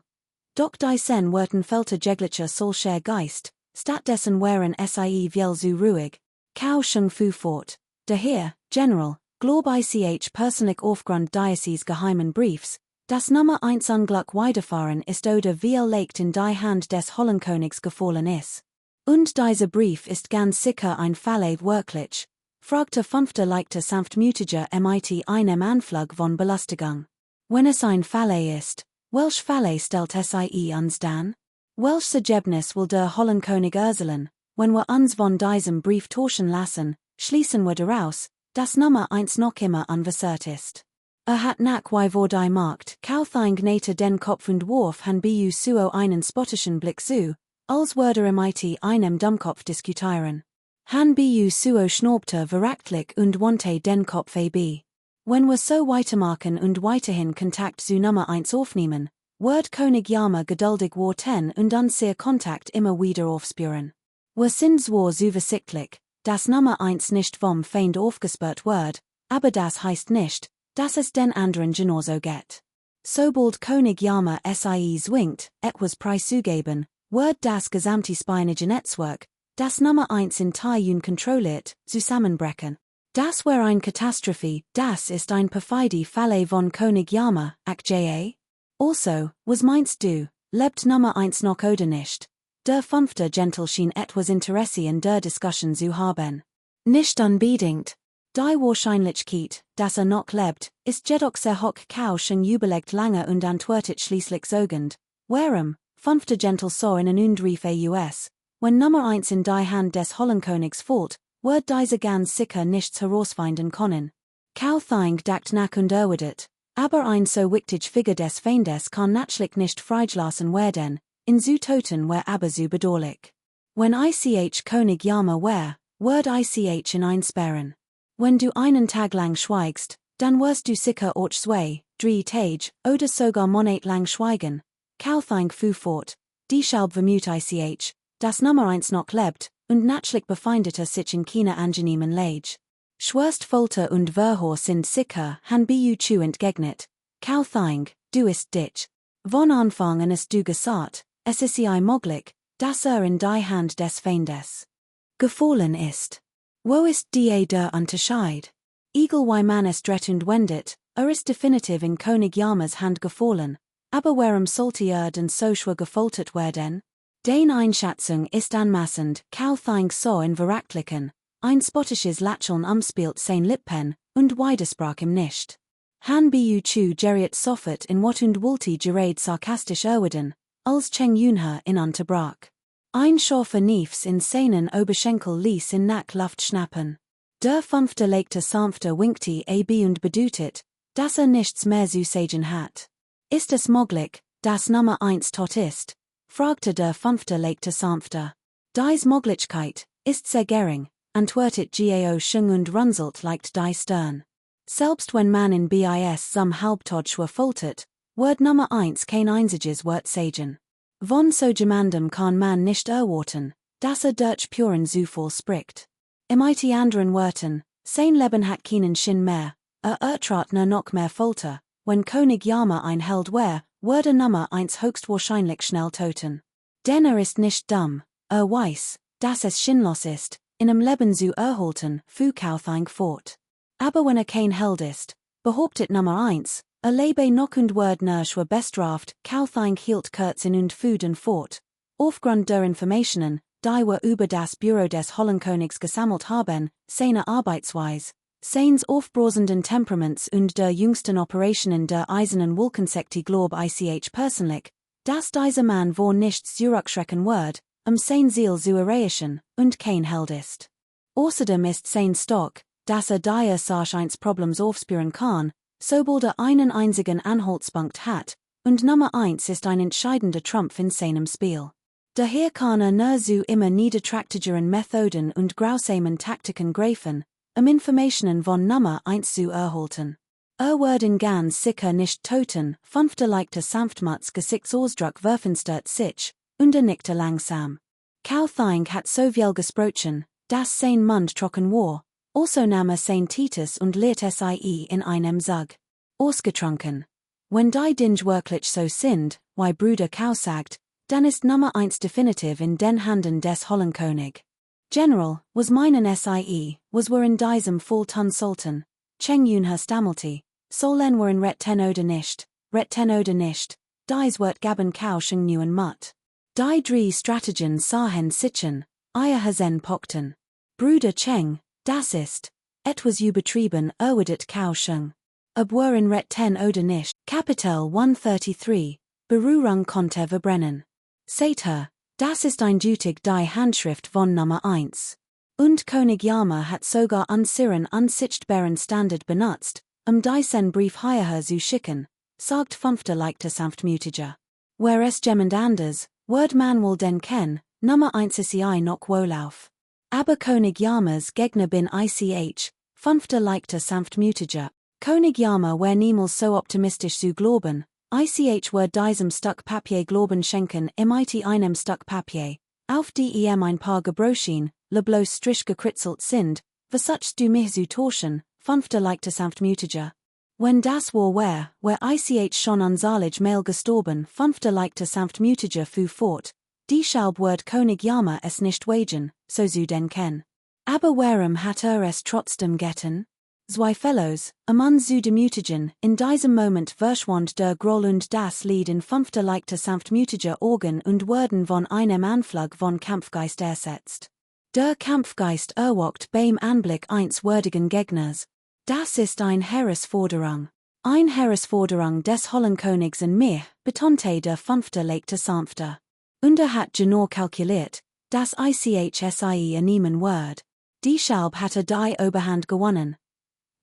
Doch die Sen wurden felter jeglicher solcher Geist, stattdessen wären sie viel zu ruhig. Kau Sheng Fu fort. Daher, General, glaub ich persönlich aufgrund dieses geheimen Briefs, das Nummer 1 Unglück widerfahren ist oder wie leicht in die Hand des Hollenkönigs gefallen ist. Und dieser Brief ist ganz sicher ein Falle wirklich, fragte fünfte leichte sanftmütiger mit einem Anflug von Belustigung. Wenn es ein Falle ist, welch Falle stellt sie uns dann? Welch Ergebnis will der Hollenkönig erzielen, wenn wir uns von diesem Brief tauschen lassen, schließen wir daraus, dass Nummer 1 noch immer unversehrt ist. Hat nach wie vor die Macht, Kauthang gnete den Kopf und warf han bu suo einen spottischen Blick zu, als würde mit einem Dummkopf diskutieren. Han bu suo schnaubte verachtlich und wandte den Kopf ab. Wenn wir so weitermachen und weiterhin Kontakt zu Nummer 1 aufnehmen, wird König Yama geduldig warten und unser Kontakt immer wieder aufspüren. Wir sind zwar zuversichtlich, dass Nummer 1 nicht vom Feind aufgespürt wird, aber das heißt nicht, dass es den anderen genauso geht. Sobald König Yama sie zwingt, etwas preiszugeben, wird das gesamte spionage Netzwerk, das Nummer 1 in Taiyun kontrolliert, zusammenbrechen. Das wäre eine Katastrophe, das ist ein perfide Falle von König Yama, ja? Also, was meinst du, lebt Nummer 1 noch oder nicht? Der fünfte Gentle schien etwas Interesse in der Diskussion zu haben. Nicht unbedingt. Die Wahrscheinlichkeit, dass noch lebt, ist jedoch sehr hoch. Kau Sheng überlegt lange und antwortet schließlich sogend. Warum, fünfte Gentle so in und rief us, wenn Nummer 1 in die Hand des Hollenkönigs fällt, wird diese ganz sicher nichts herausfinden können. Kau Thang dacht nach und erwidert, aber ein so wichtig Figur des Feindes kann natürlich nicht freigelassen werden, in so Toten wär aber so bedauerlich. Wenn ich König Yama wär, wird ich in einsperren. Wenn du einen Tag lang schweigst, dann wirst du sicher auch 2, 3 Tage, oder sogar Monat lang schweigen. Kau Thang fu fort, deshalb vermut ich, dass Nummer 1 noch lebt, und natürlich befindet sich in keiner angenehmen Lage. Schwerst Folter und Verhör sind sicher, han bu zu entgegnet. Kau Thang, du ist dich. Von Anfang an ist du gesagt, es ist möglich, dass in die Hand des Feindes gefallen ist. Wo ist da der Unterschied? Eagle wie man es dret und wendet, ist definitiv in König Yamas Hand gefallen, aber warum sollte und so schwer gefoltert werden? Den Einschätzung ist anmaßend, kauthing so in Verachtlichen, ein spottisches Lacheln umspielt sein Lippen, und widersprach ihm nicht. Han bu chu geriet soffert in wat und wollte gerade sarkastisch erwiden, als Cheng Yunhe in unterbrach. Ein Schorfer Niefs in seinen Oberschenkel ließ in Nack Luft schnappen. Der fünfte legte sanfte winkte ab und bedutet, dass nichts mehr zu sagen hat. Ist es möglich, dass Nummer 1 tot ist? Fragte der fünfte legte sanfter. Dies Möglichkeit ist sehr gering, antwortet Gao Shung und runzelt leicht die Stirn. Selbst wenn man in bis zum Halbtod foltert, wird Nummer 1 kein einziges Wort sagen. Von so jemandem kann man nicht erwarten, dass durch puren Zufall spricht. Im IT anderen Worten, sein Leben hat keinen Sinn mehr, ertrat noch mehr Folter, wenn König Yama ein Held würde Nummer 1 höchstwahrscheinlich schnell töten. Denn ist nicht dumm, weiß, dass es sinnlos ist, in einem Leben zu erhalten, fuhr Kauthing fort. Aber wenn kein Held ist, behauptet Nummer 1, lebe noch und wird nersch bestraft, Kauthing hielt kurz in und fuhren fort. Aufgrund der Informationen, die wir über das Büro des Hollenkönigs gesammelt haben, seine Arbeitsweise, seines aufbrausenden Temperaments und der jüngsten Operationen der eisernen Wolkensekte glaub ich persönlich, dass dieser Mann vor nichts zurückschrecken wird, sein Ziel zu erreichen, und kein Held ist. Außerdem ist sein Stock, dass dire Sarscheins Problems aufspüren kann, sobald einen einzigen Anhaltspunkt hat, und Nummer 1 ist ein entscheidender Trumpf in seinem Spiel. Daher kann nur so immer niedertraktigeren Methoden und grausamen Taktiken greifen, Informationen von Nummer 1 zu erhalten. Werden ganz sicher nicht töten, fünfte leichte sanftmats Gesichtsausdruck werfenstert sich, und nickte langsam. Kauthing hat so viel gesprochen, dass sein Mund trocken war, also nahm sein Titus und leert sie in einem Zug. Ausgetrunken. Wenn die Dinge wirklich so sind, wie Bruder Kau sagt, dann ist Nummer 1 definitiv in den Handen des Hollenkönig. General, was meinen sie, was wir in diesem Fall tun sollten, Cheng Yunhe stammelte, sollen wir in Ret 10 oder nicht, dies wird gaben Kau Sheng Nguyen Mut. Die drei Strategien sahen sichen, Hasen pockten. Bruder Cheng, das ist, etwas übertrieben, erwidert Kau Sheng. Ob wir in Ret 10 oder nicht, Kapitel 133, Berührung konnte verbrennen. Seht her, das ist eindeutig die Handschrift von Nummer 1. Und König Yama hat sogar unseren unsichtbaren Standard benutzt, diesen Brief hierher zu schicken, sagt fünfte leichte sanftmütiger. Wer es jemand anders, wird man wohl den kennen, Nummer 1 ist noch wohlauf. Aber König Yamas Gegner bin ich, fünfte leichte sanftmütiger. König Yama wär niemals so optimistisch zu glauben, ich wird diesem Stück Papier Glauben schenken mit einem Stück Papier, auf die ein paar Gebrochen, le bloß Strich gekritzelt sind, versuchst du mich zu täuschen, fünfte leichte sanftmütiger. Wenn das wär ich schon unsalig mal gestorben, fünfte leichte sanftmütiger fuhr fort, die Schalb wird König Yama es nicht wagen, so zu den kennen. Aber warum hat es trotzdem getan? Zwei Fellows, man zu demütigen, in diesem Moment verschwand der Groll und das Lied in fünfte leichte sanftmütiger Organ und wurden von einem Anflug von Kampfgeist ersetzt. Der Kampfgeist erwockt beim Anblick eines würdigen Gegners. Das ist ein Herausforderung. Ein Herausforderung des Hollenkönigs in mir, betonte der fünfte legte sanfter. Und hat genau kalkuliert, dass sie nehmen wird. Die Schalb hatte die Oberhand gewonnen.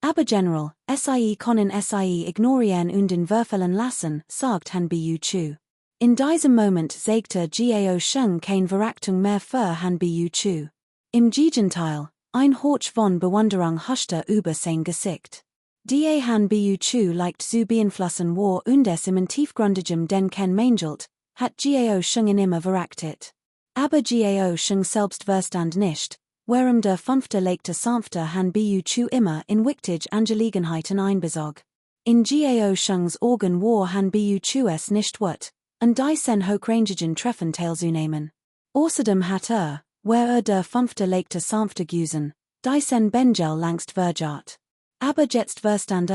Aber General, sie können sie ignorieren und in Würfeln lassen, sagt Han Bu Chu. In diesem Moment zeigte Gao Sheng kein Verachtung mehr für Han Bu Chu. Im Gegenteil, ein Horch von Bewunderung huschte über sein Gesicht. Die Han Bu Chu leicht zu beeinflussen war und es im tiefgründigem Denken mangelt, hat Gao Sheng in immer verachtet. Aber Gao Sheng selbst verstand nicht, warum der fünfte legte sanfter Han Bu Chu immer in wichtig Angelegenheiten einbezog. In Gao Shengs Organ war Han Bu Chu es nicht wat, und diesen hochrangigen Treffen teilzunehmen. Außerdem hat wer der fünfte legte sanfter Güsen, die sen Bengel langst Verjat. Aber jetzt Verstand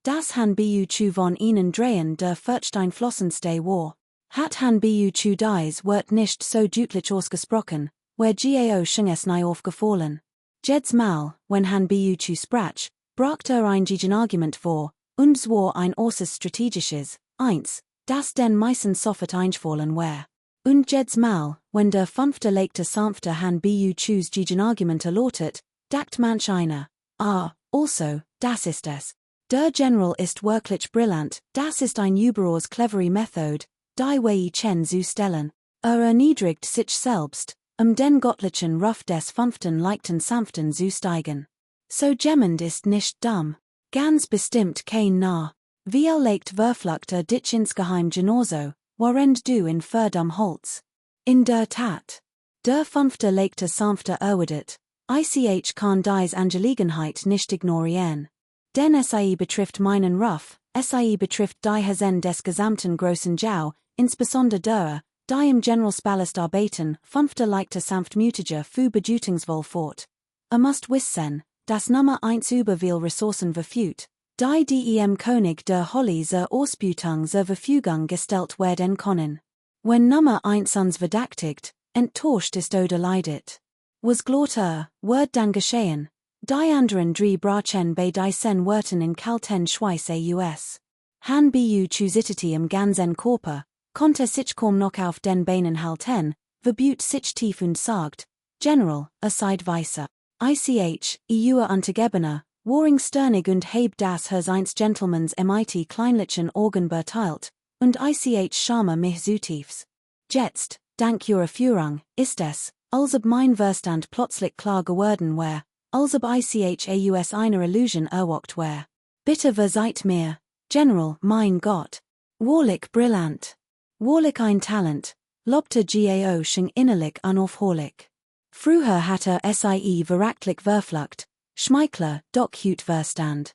das han bu chu von ihnen drehen der Furchteinflossenste war. Hat han bu chu dies wird nicht so deutlich ausgesprochen, where gao schon es nie aufgefallen. Jeds mal, when han bu chu sprach, bracht ein Gegenargument vor, und zwar ein äußerst strategisches, eins, das den meisten sofort eingefallen wär. Und jeds mal, when der fünfte legte sanfte han bu chus Gegenargument erläutert, dacht manch einer, also, das ist es. Der General ist wirklich brillant, das ist ein überaus clevere Methode, die Wei Chen zu stellen. Erniedrigt sich selbst, den göttlichen Ruf des fünften leichten sanften zu steigen. So jemand ist nicht dumm. Ganz bestimmt kein Narr. Wie legt verfluchte dich insgeheim genauso, warend du in verdam Holz. In der Tat. Der fünfte legte sanfte erwidert, ich kann dies Angelegenheit nicht ignorieren. Denn sie betrifft meinen Ruf, sie betrifft die Hasen des gesamten großen Jau, insbesondere der, die im Generalspalast arbeiten, fünfte leichte sanftmütige für Bedeutungsvoll fort. Musst wissen, dass Nummer 1 über viel Ressourcen verfügt, die dem König der Holle zur Ausbeutung zur Verfügung gestellt werden können. Wenn Nummer 1 uns verdächtigt, enttäuscht ist oder leidet. Was glaubt wird dann geschehen? Die anderen drei Brachen bei diesen Worten in kalten Schweiß aus. Han bu chusitity im ganzen Körper, konnte sich kaum noch auf den Beinen halten, verbüht sich tief und sagt, General, aside weise. Eure Untergebener, waring sternig und heb das Herrs eins Gentlemans mit kleinlichen Organ berteilt, und schame mich zutiefs. Jetzt, dank ihrer Führung, ist es, als ob mein Verstand plötzlich klar geworden wär, als ob aus einer Illusion erwacht wär. Bitte verzeiht mir, General, mein Gott. Wahrlich brillant. Wahrlich ein Talent, lobte gao schon innerlich unaufhörlich. Früher hatte sie verachtlich verflucht, Schmeichler, doch hüt Verstand.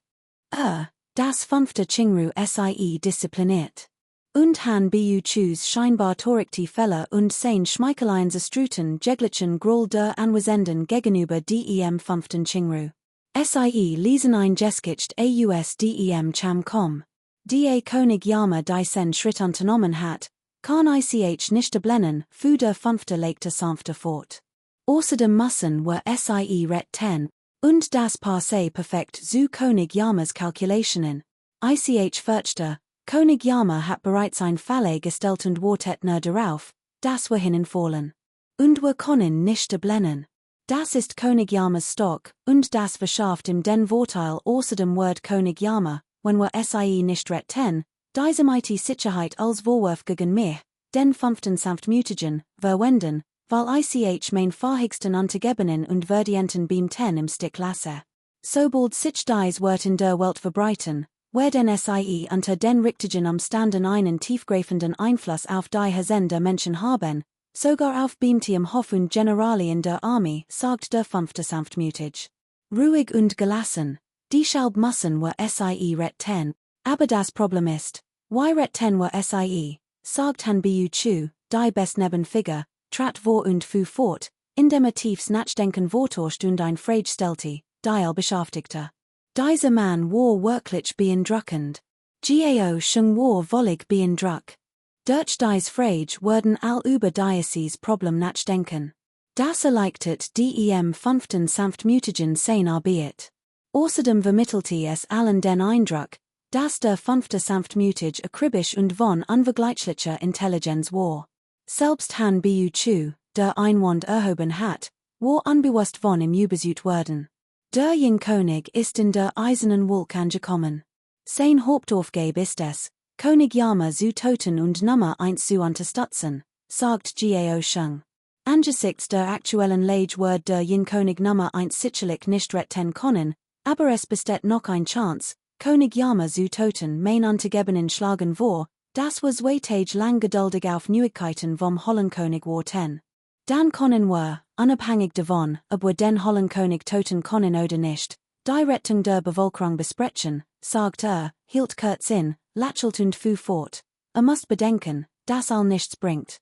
Das fünfte Chingru sie diszipliniert. Und han bu chus scheinbar torikti Fälle und sein Schmeicheleien zerstruten jeglichen Groll der Anwesenden gegenüber dem fünften Chingru. Sie lesen ein Geskicht aus dem Cham kom. Die König Yama diesen Schritt unternommen hat, kann ich nicht erblennen, für der fünfte legte sanfte fort. Außerdem müssen wir sie retten, und das passe perfekt zu König Yamas Kalkulationen. Ich fürchte, König Yama hat bereits ein Falle gestellt und wartet nur darauf, dass wir hineinfallen. Und wir können nicht erblennen. Das ist König Yamas Stock, und das verschafft ihm den Vorteil außerdem Wort König Yama, wenn wir sie nicht retten, diese mighty Sicherheit als Vorwurf gegen mich, den fünften sanftmütigen, verwenden, weil ich mein fähigsten Untergebenen und verdienten beamten im Stick lasse. Sobald sich dies Wort in der Welt verbreiten, werden sie unter den richtigen Umständen einen tiefgreifenden Einfluss auf die Hasen der Menschen haben, sogar auf beamtiem Hof und Generali in der Armee, sagt der fünfte sanftmütig. Ruhig und gelassen, deshalb müssen wir sie retten, aber das Problem ist, why retten wir sie, sagt han bu chu, die bestneben Figur, trat vor und fu fort, indem tiefs nachdenken vortorscht und ein Frage stellte, die beschäftigte. Dieser Mann war wirklich beeindruckend. Gao schon war wollig beeindruckt. Durch dies Frage werden all über dieses Problem nachdenken. Das erleichtert dem fünften sanftmütigen sein Arbeit. Außerdem vermittelte es allen den Eindruck, dass der fünfte sanftmütig akribisch und von unvergleichlicher Intelligenz war. Selbst han bu chu, der Einwand erhoben hat, war unbewusst von ihm übersüht worden. Der König ist in der eisernen Wolke angekommen. Sein Hauptaufgabe ist es, König Yama zu töten und Nummer 1 zu unterstützen, sagt Gao Sheng. Angesichts der aktuellen Lage wird der König Nummer 1 sicherlich nicht retten können, aber es besteht noch ein Chance, König Yama zu töten mein Untergebenen schlagen vor, das was weitage lang geduldig auf Neuigkeiten vom Hollenkönig warten. Dann können wir, unabhängig davon, ob wir den Hollenkönig töten können oder nicht, die Rettung der Bevölkerung besprechen, sagt hielt kurz in, lächelt und fuhr fort. Musst bedenken, dass all nichts bringt.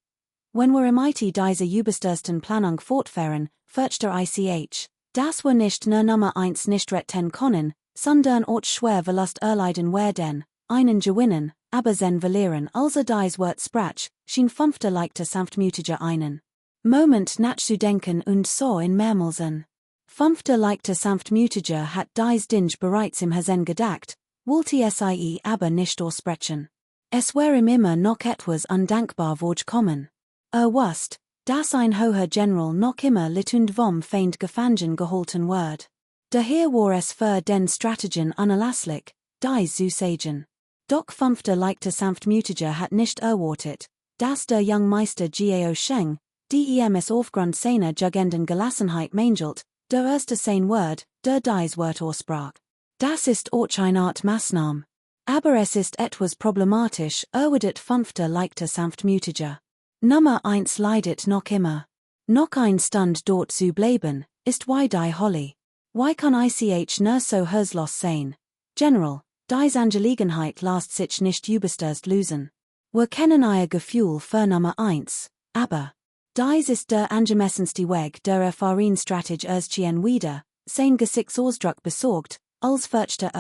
Wenn wir mit dieser überstürsten Planung fortfahren, fürchte ich, Das war nicht nur Nummer 1 nicht retten können, sondern auch schwer Verlust erleiden werden, einen gewinnen, aber sen verlieren also dies Wort sprach, schien fünfte leichte sanftmütige einen Moment nachzudenken und so in mehrmalsen. Fünfte leichte sanftmütige hat dies Dinge bereits im Hasen gedacht, wollte sie aber nicht aussprechen. Es war ihm immer noch etwas undankbar vorgekommen. Wusst, dass ein hoher General noch immer litund vom Feind gefangen gehalten wird. Daher war es für den Strategen unerlässlich, dies zu sagen. Doch fünfte leichte sanftmütige hat nicht erwartet, dass der Jungmeister Gao Sheng, dems aufgrund seiner jugenden Gelassenheit mangelt, der erste sein Wort, der dies Wort aussprach. Das ist auch eine Art Maßnahme. Aber es ist etwas problematisch, erwidert fünfte leichte sanftmütige. Nummer 1 leidet noch immer. Noch ein Stund dort zu bleiben, ist wie die Holly. Wie kann ich nur so herzlos sein? General, dies Angelegenheit lasst sich nicht überstürzt lösen. Wir kennen ihr Gefühl für Nummer 1, aber dies ist der angemessenste Weg der Erfahrungsstrateg erstchen wieder, sein Gesichtsausdruck besorgt, als fürchte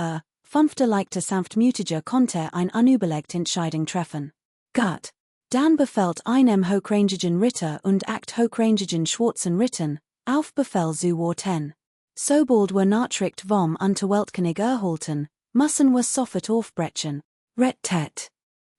fünfte leichte sanftmütige konnte ein unüberlegt Entscheidung treffen. Gott. Dann befällt einem hochrangigen Ritter und acht hochrangigen schwarzen Rittern, auf Befehl zu warten. Sobald wir Nachricht vom Unterweltkönig erhalten, müssen wir sofort aufbrechen. Rettet.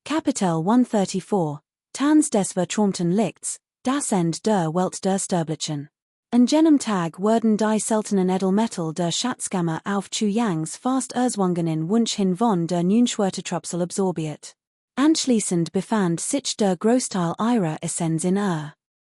Kapitel 134, Tans des vertraumten Lichts, das Ende der Welt der Sterblichen. An jenem Tag wurden die seltenen Edelmetall der Schatzkammer auf Chuyangs fast erzwungenen Wunsch hin von der Neunschwertertrupsel absorbiert. Anschließend befand sich der Großteil ihrer Essenz in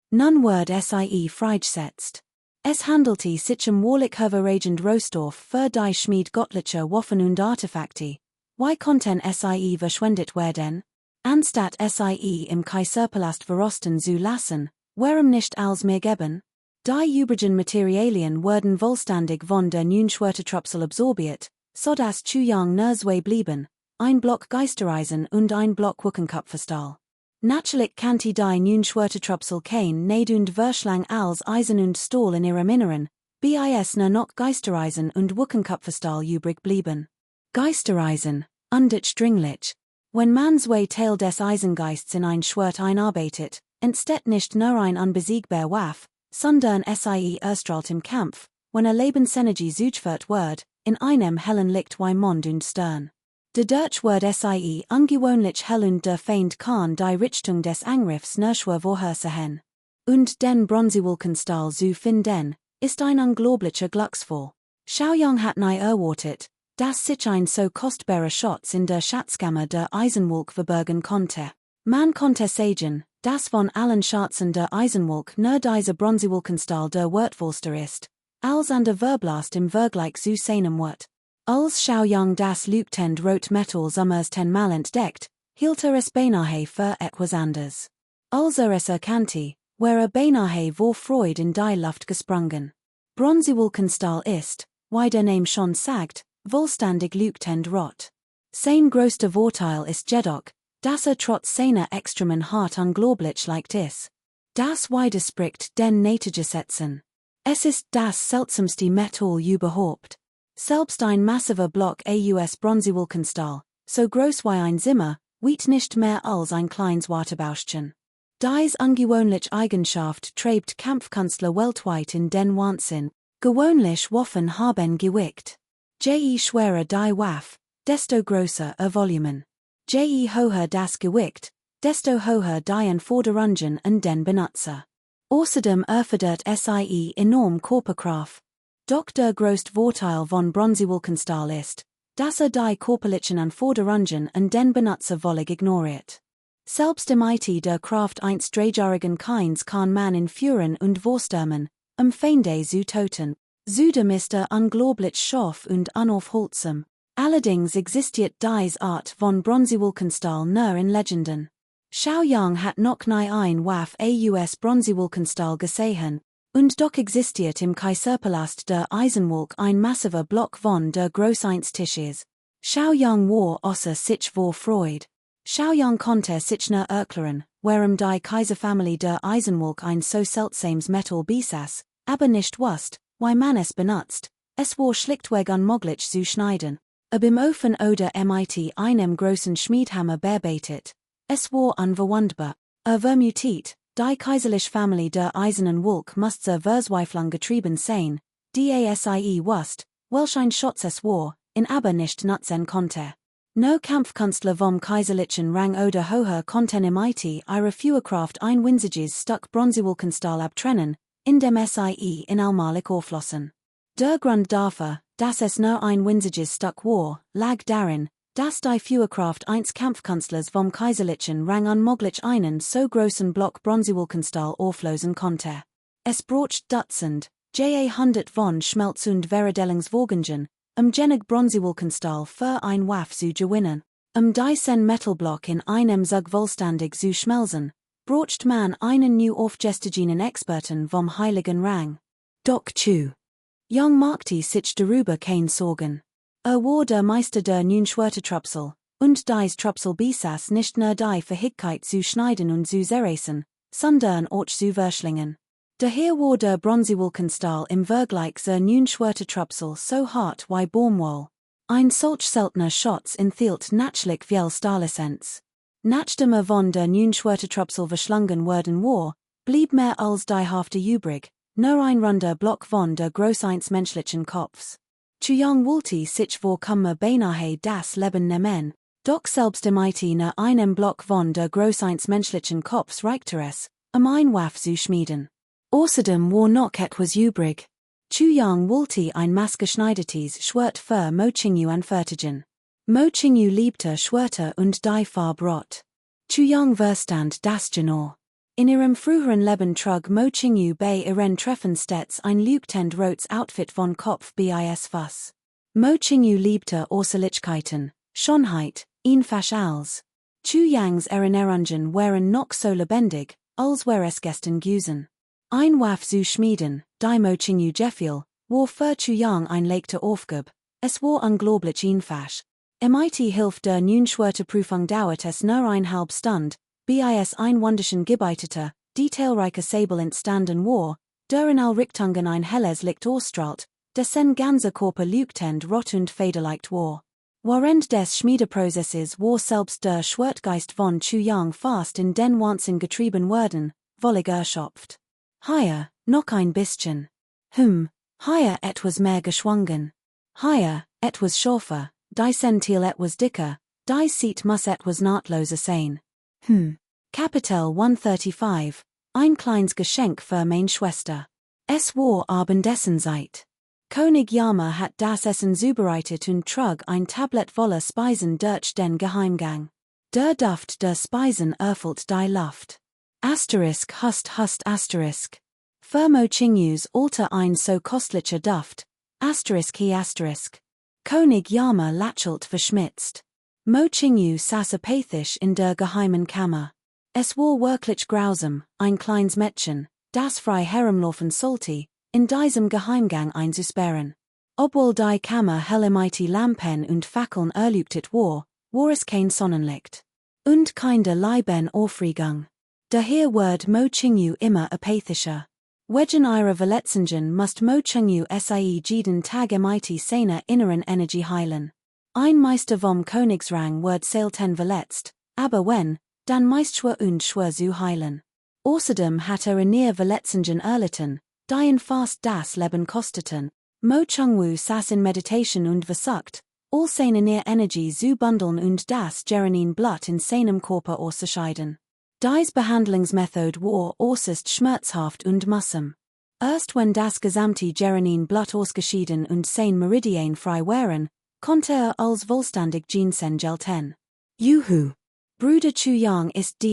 Nun wird sie freigesetzt. Es handelte sich wahrlich hervorragend Rohstoff für die Schmied göttlicher Waffen und Artefakte. Wie konnten sie verschwendet werden? Anstatt sie im Kaiserpalast verrosten zu lassen, warum nicht als mehr geben? Die übrigen Materialien wurden vollständig von der Neunschwertertrupsel absorbiert, sodass Chuyang nur zwei blieben. Ein Block Geistereisen und ein Block Wuckenkupferstahl. Natürlich kannte die Neunschwertertrupsel kein Neid und Verschlang als Eisen und Stahl in ihrem Inneren, bis nur noch Geistereisen und Wuckenkupferstahl übrig blieben. Geistereisen, undich dringlich. Wenn man zwei Teil des Eisengeists in ein Schwert einarbeitet, entsteht nicht nur ein unbesiegbar Waff, sondern sie erstrahlt im Kampf, wenn Lebensenergie zugeführt wird, in einem hellen Licht wie Mond und Stern. De Deutsch wird sie ungewöhnlich hell und der Feind kann die Richtung des Angriffs nur schwer vorhersehen. Und den Bronzewolkenstahl zu finden, ist ein unglaublicher Glücksfall. Xiaoyang hat nie erwartet, dass sich ein so kostbarer Schatz in der Schatzkammer der Eisenwolk verbergen konnte. Man konnte sagen, dass von allen Schatzen der Eisenwolk nur dieser Bronzewolkenstahl der wertvollste ist, als an der Verblast im Vergleich zu seinem Wert. Als Xiaoyang das leuchtend rot Metall summers 10-mal entdeckt, hielt es beinahe für etwas anders. Als es erkannte, wäre beinahe vor Freude in die Luft gesprungen. Bronzewolkenstahl ist, wie der Name schon sagt, vollständig leuchtend rot. Sein größter Vorteil ist jedoch, dass trotz seiner extremen hart unglaublich leicht ist. Das widerspricht den Naturgesetzen. Es ist das seltsamste Metall überhaupt. Selbst ein massiver Block aus Bronzewolkenstahl, so groß wie ein Zimmer, wiegt nicht mehr als ein kleines Waterbauschchen. Dies ungewöhnliche Eigenschaft treibt Kampfkünstler weltweit in den Wahnsinn. Gewöhnlich Waffen haben Gewicht. Je schwerer die Waffe, desto größer ihr Volumen. Je höher das Gewicht, desto höher die Anforderungen an den Benutzer. Außerdem erfordert sie enorm Körperkraft. Doch der größte Vorteil von Bronzewolkenstahl ist, dass die körperlichen Anforderungen an den Benutzer völlig ignoriert. Selbst im IT der Kraft eines dreijährigen Kinds kann man in Führen und Vorstürmen, Feinde zu töten. Zudem ist unglaublich scharf und unaufhaltsam. Allerdings existiert diese Art von Bronzewolkenstahl nur in Legenden. Xiaoyang hat noch nie ein Waff aus Bronzewolkenstahl gesehen. Und doch existiert im Kaiserpalast der Eisenwolk ein massiver Block von der Größe eines Tisches. Xiaoyang war außer sich vor Freude. Xiaoyang konnte sich nur erklären, warum die Kaiserfamilie der Eisenwolk ein so seltsames Metall besaß, aber nicht wusste, wie man es benutzt, es war schlichtweg unmöglich zu schneiden. Im Ofen oder mit einem großen Schmiedhammer bearbeitet, es war unverwundbar. Vermutet, die kaiserliche Familie der Eisernen Wolke muss zur Verzweiflung getrieben sein, die wusste, welch ein Schutz es war, in aber nicht nutzen konnte. No Kampfkünstler vom kaiserlichen Rang oder höher konnten mit ihrer Führerkraft ein winziges Stück Bronzewolkenstahl abtrennen, indem sie in allmalig auflossen. Der Grund dafür, dass es nur ein winziges Stück war, lag darin, dass die Führerkraft eines Kampfkünstlers vom kaiserlichen Rang unmöglich einen so großen Block Bronzewolkenstahl auflösen konnte. Es braucht Dutzend, hundert von Schmelz- und Verdelungswagungen, jenig Bronzewolkenstahl für ein Waff zu gewinnen. Diesen Metalblock in einem Zug vollständig zu schmelzen, braucht man einen new aufgestiegenen Experten vom heiligen Rang. Doch zu. Young machte sich darüber kein Sorgen. War der Meister der Neun Schwertertrupsel, und dies Trupsel besaß nicht nur die Fähigkeit zu schneiden und zu zerreißen, sondern auch zu verschlingen. Daher war der Bronzewolkenstahl im Vergleich zur Neun Schwertertrupsel so hart wie Baumwoll. Ein solch seltener Schatz enthielt natürlich viel Stahlessenz. Nachdem von der Neun Schwertertrupsel verschlungen worden war, blieb mehr als die Hälfte übrig, nur ein runder Block von der Größe eines menschlichen Kopfs. Zu Young wollte sich vorkommen beinahe das Leben nehmen, doch selbst mit nur einem Block von der Größe eines menschlichen Kopfs reichte es, ein Waff zu schmieden. Außerdem war noch etwas übrig. Zu Young wollte ein maßgeschneidertes Schwert für Mo-Ching-yu anfertigen. Mo-Ching-yu liebte Schwerter und die Farbe Rot. Zu Young verstand das genau. In ihrem früheren Leben trug Mo-Ching-yu bei ihren Treffen stets ein leuchtend rotes Outfit von Kopf bis Fuß. Mo-Ching-yu liebte Äußerlichkeiten, Schönheit, einfach als. Zu Youngs Erinnerungen waren noch so lebendig, als wäre es gestern gewesen. Ein Waff zu schmieden, die Mo-Ching-yu gefiel, war für Zu Young ein leichte Aufgabe, es war unglaublich einfach. Mit Hilfe der Neun Schwerterprüfung dauert es nur eine halbe Stunde, bis ein wunderschön gebeiteter, detailreicher Säbel entstanden war, der in all Richtungen ein helles Licht ausstrahlt, dessen ganzer Körper leuchtend rot und federleicht war. Während des Schmiedeprozesses war selbst der Schwertgeist von Zu Young fast in den Wahnsinn getrieben worden, völlig erschöpft. Heuer, noch ein bisschen. Heuer etwas mehr geschwungen. Heuer, etwas schärfer, die Sentil etwas dicker, die Seat muss etwas nahtloser sein. Kapitel 135, ein kleines Geschenk für meine Schwester. Es war Abendessenzeit. König Yama hat das Essen zubereitet und trug ein Tablett voller Speisen durch den Geheimgang. Der Duft der Speisen erfüllt die Luft. Hust Asterisk. Für Mo-Ching-yus Alter ein so kostlicher Duft, Asterisk. König Yama lächelt verschmitzt. Mo-Ching-yu saß apathisch in der geheimen Kammer. Es war wirklich grausam, ein kleines Mädchen, das frei herumlaufen sollte, in diesem Geheimgang einzusperren. Obwohl die Kammer helle mit Lampen und Fackeln erleuchtet war es kein Sonnenlicht. Und keine Leibenaufregung. Daher wird Mo-Ching-yu immer apathischer. Wegen ihrer Verletzungen muss Mo-Ching-yu jeden Tag mit seiner inneren Energie heilen. Ein Meister vom Königsrang wird selten verletzt, aber wenn, dann meist schwer und schwer zu heilen. Außerdem hat in ihr Verletzungen erlitten, die ihn fast das Leben kosteten. Mo-Ching-yu saß in Meditation und versagt, all seine in Energie zu bundeln und das Gerenin Blut in seinem Körper auszuscheiden. Dies Behandlungsmethode war äußerst schmerzhaft und mühsam. Erst wenn das gesamte Gerenin Blut ausgeschieden und sein Meridian frei waren, konnte als vollständig Ginseng gelten. Juhu! Bruder Zu Young ist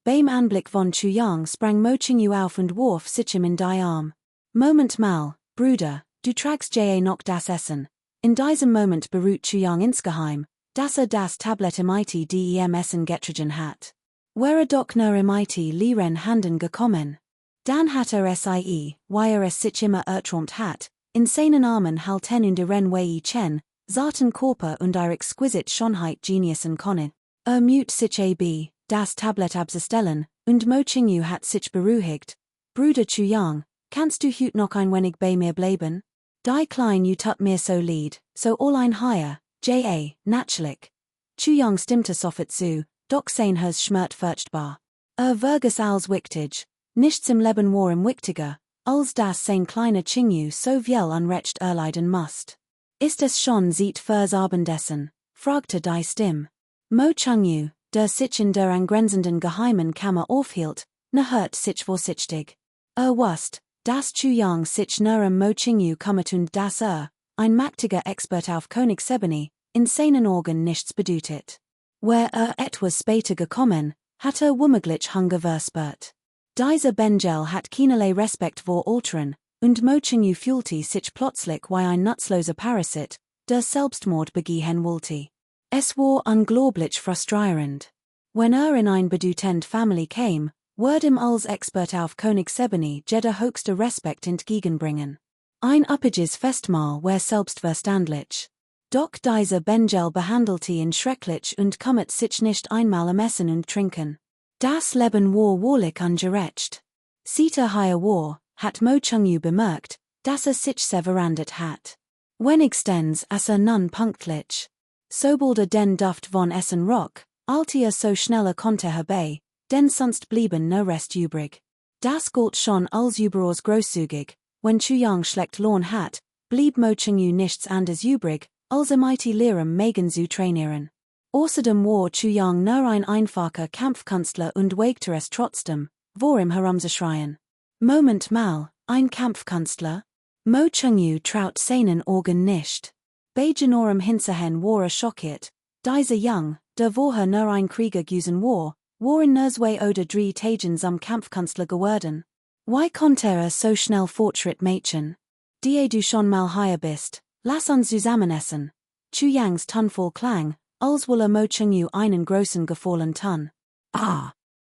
beim Anblick von Zu Young sprang Mo-Ching-yu auf und warf sich ihm in die Arm. Moment mal, Bruder, du tragst noch das Essen. In diesem Moment beruht Zu Young insgeheim, dass das Tablett mit dem Essen getragen hat. Wäre doch nur mit leeren Handen gekommen. Dann hat wie es sich immer erträumt hat, in seinen Armen halten und ihren Wei Chen, zarten Körper und ihre exquisite Schönheit genießen können. Mut sich das Tablett abzustellen, und Mo-Ching-yu hat sich beruhigt. Bruder Zu Young, Kannst du hüt noch ein wenig bei mir bleiben? Die klein u tut mir so leid, so all ein higher, ja, natürlich. Chu Young stimmte sofort zu, doch sein Herz schmert furchtbar. Vergus als wichtig, nichts im Leben war im wichtiger, als das sein kleiner Chingu so viel unrecht erleiden musst. Ist es schon seit fürs Abendessen? Fragte die Stimme. Mo Chungu, der sich in der angrenzenden geheimen Kammer aufhielt, hört sich vorsichtig. Wusst, dass Chu Young sich nurem Mo Chungu kümmert und dass ein mächtiger Expert auf Königsebene, in seinen Augen nichts bedeutet. Wär etwas später gekommen, hat womöglich Hunger verspürt. Dieser Benjel hat keinerlei Respekt vor Alteren, und Mo Chungu fühlte sich plötzlich wie ein nutzloser Parasit, der Selbstmord begehen wollte. Es war unglaublich frustrierend. Wenn in ein bedeutend Family kam, wird ihm als Expert auf Königsebene jeder höchste Respekt entgegenbringen. Ein üppiges Festmahl wär selbstverständlich. Doch dieser Benjel behandelte ihn schrecklich und kümmert sich nicht einmal am Essen und Trinken. Das Leben war wahrlich ungerecht. Seit hier war, hat Mo Chungu bemerkt, dass sich sehr verändert hat. Wenigstens nun pünktlich. Sobald den Duft von Essen rock, alte so schneller konnte herbei, denn sonst blieben no Rest übrig. Das galt schon als überaus großzügig, wenn Chu Young schlecht Lohn hat, blieb Mo Chungu nichts anderes übrig, als mighty Lehrem Megan zu trainieren. Außerdem war Chu Young nur ein einfacher Kampfkünstler und wagte es trotzdem, vor ihm herumzuschreien. Moment mal, ein Kampfkünstler? Mo Chungu traut seinen Augen nicht. Bei Genorem hinterhen war schockiert, dieser Young, der vorher nur ein Krieger gewesen war in nur 2 oder 3 Tagen zum Kampfkünstler geworden. Why konnte so schnell Fortschritt machen? Die du schon mal hier bist, lass uns zusammen essen. Chu Yangs Tonfall klang, als wolle Mo Chungu einen großen Gefallen tun.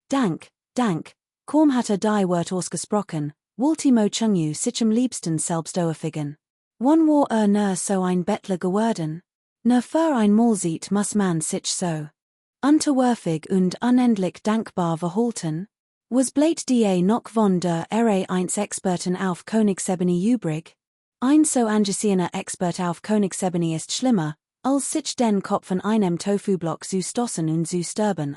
Dank, kaum hatte die Wort ausgesprochen, wollte Mo Chungu sich am liebsten selbst auffigen. Wann war nur so ein Bettler geworden? Nur für ein Mahlzeit muss man sich so unterwürfig und unendlich dankbar verhalten? Was bleibt die noch von der R1 Experten auf Königsebene übrig? Ein so angesehener Expert auf Königsebene ist schlimmer, als sich den Kopf von einem Tofu-Block zu stoßen und zu sterben.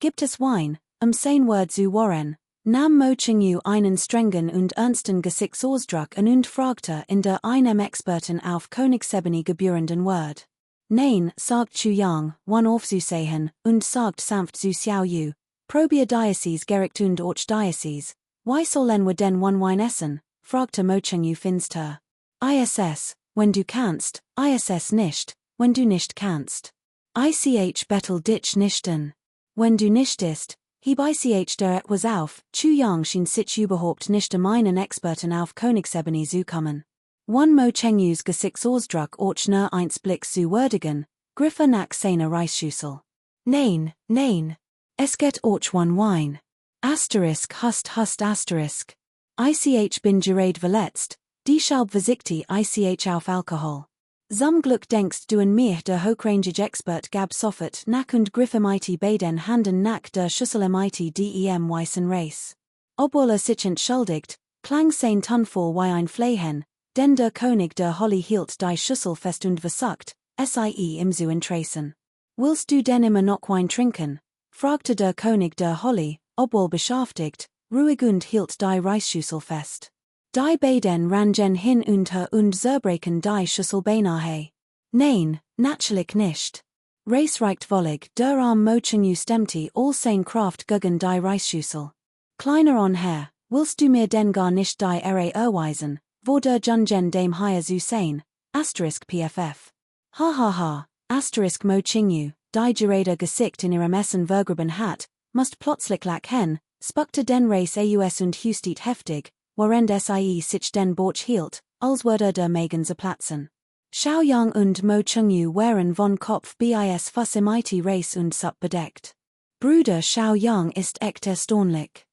Gibt es Wein, sein Wort zu warren, nahm Mo Chungu einen strengen und ernsten Gesichtsausdruck an und fragte in der einem Experten auf Königsebene gebührenden Wort. Nein, sagt Chu Young, one aufzusehen, und sagt sanft zu Xiao Yu, probier Diocese gericht und Archdiocese, why sollen wir denn one Wein essen? Fragte Mo Chungu finster. ISS, wenn du kannst, ISS nicht, wenn du nicht kannst. Ich bettel dich nichten. Wenn du nicht ist, heb ich der etwas auf. Chu Young schien sich überhaupt nicht einen Experten auf Königsebene zu kommen. One Mo Chungus Gesichtsausdruck nur eins Blick zu würdigen, griff nach seiner Reisschüssel. Nein, es geht one Wein. Hust Asterisk. Ich bin gerade verletzt, deshalb verzichte ich auf Alkohol. Zum Glück denkst du an mich, der hochrangige Expert gab sofort nach und griff mit beiden Handen nach der Schüssel mit dem weißen Reis. Obwohl sich entschuldigt, klang sein Tonfall wie ein Flehen, denn der König der Holly hielt die Schüssel fest und versagt, sie im zu entrassen. Willst du denn immer noch Wein trinken? Fragte der König der Holly, obwohl beschäftigt, ruhig und hielt die Reisschüssel fest. Die beiden rangen hin und her und zerbreken die Schüssel beinahe. Nein, natürlich nicht. Reis reicht wollig, der Arm Mo Chungu stemmte all sein Kraft gegen die Reisschüssel. Kleiner Herr, willst du mir denn gar nicht die Ehre erweisen, wo der Jungen dem hier zu sein, Asterisk PFF. Asterisk Mo Chungu, die gerade Gesicht in ihrem Essen vergraben hat, musst plötzlich lachen, spuckte den Reis aus und hustet heftig, während sich den Bauch hielt, als würde der Megan zerplatzen. Xiao Yang und Mo Chungu waren von Kopf bis Fuß mit Reis und Suppe bedeckt. Bruder Xiao Yang ist echt erstaunlich.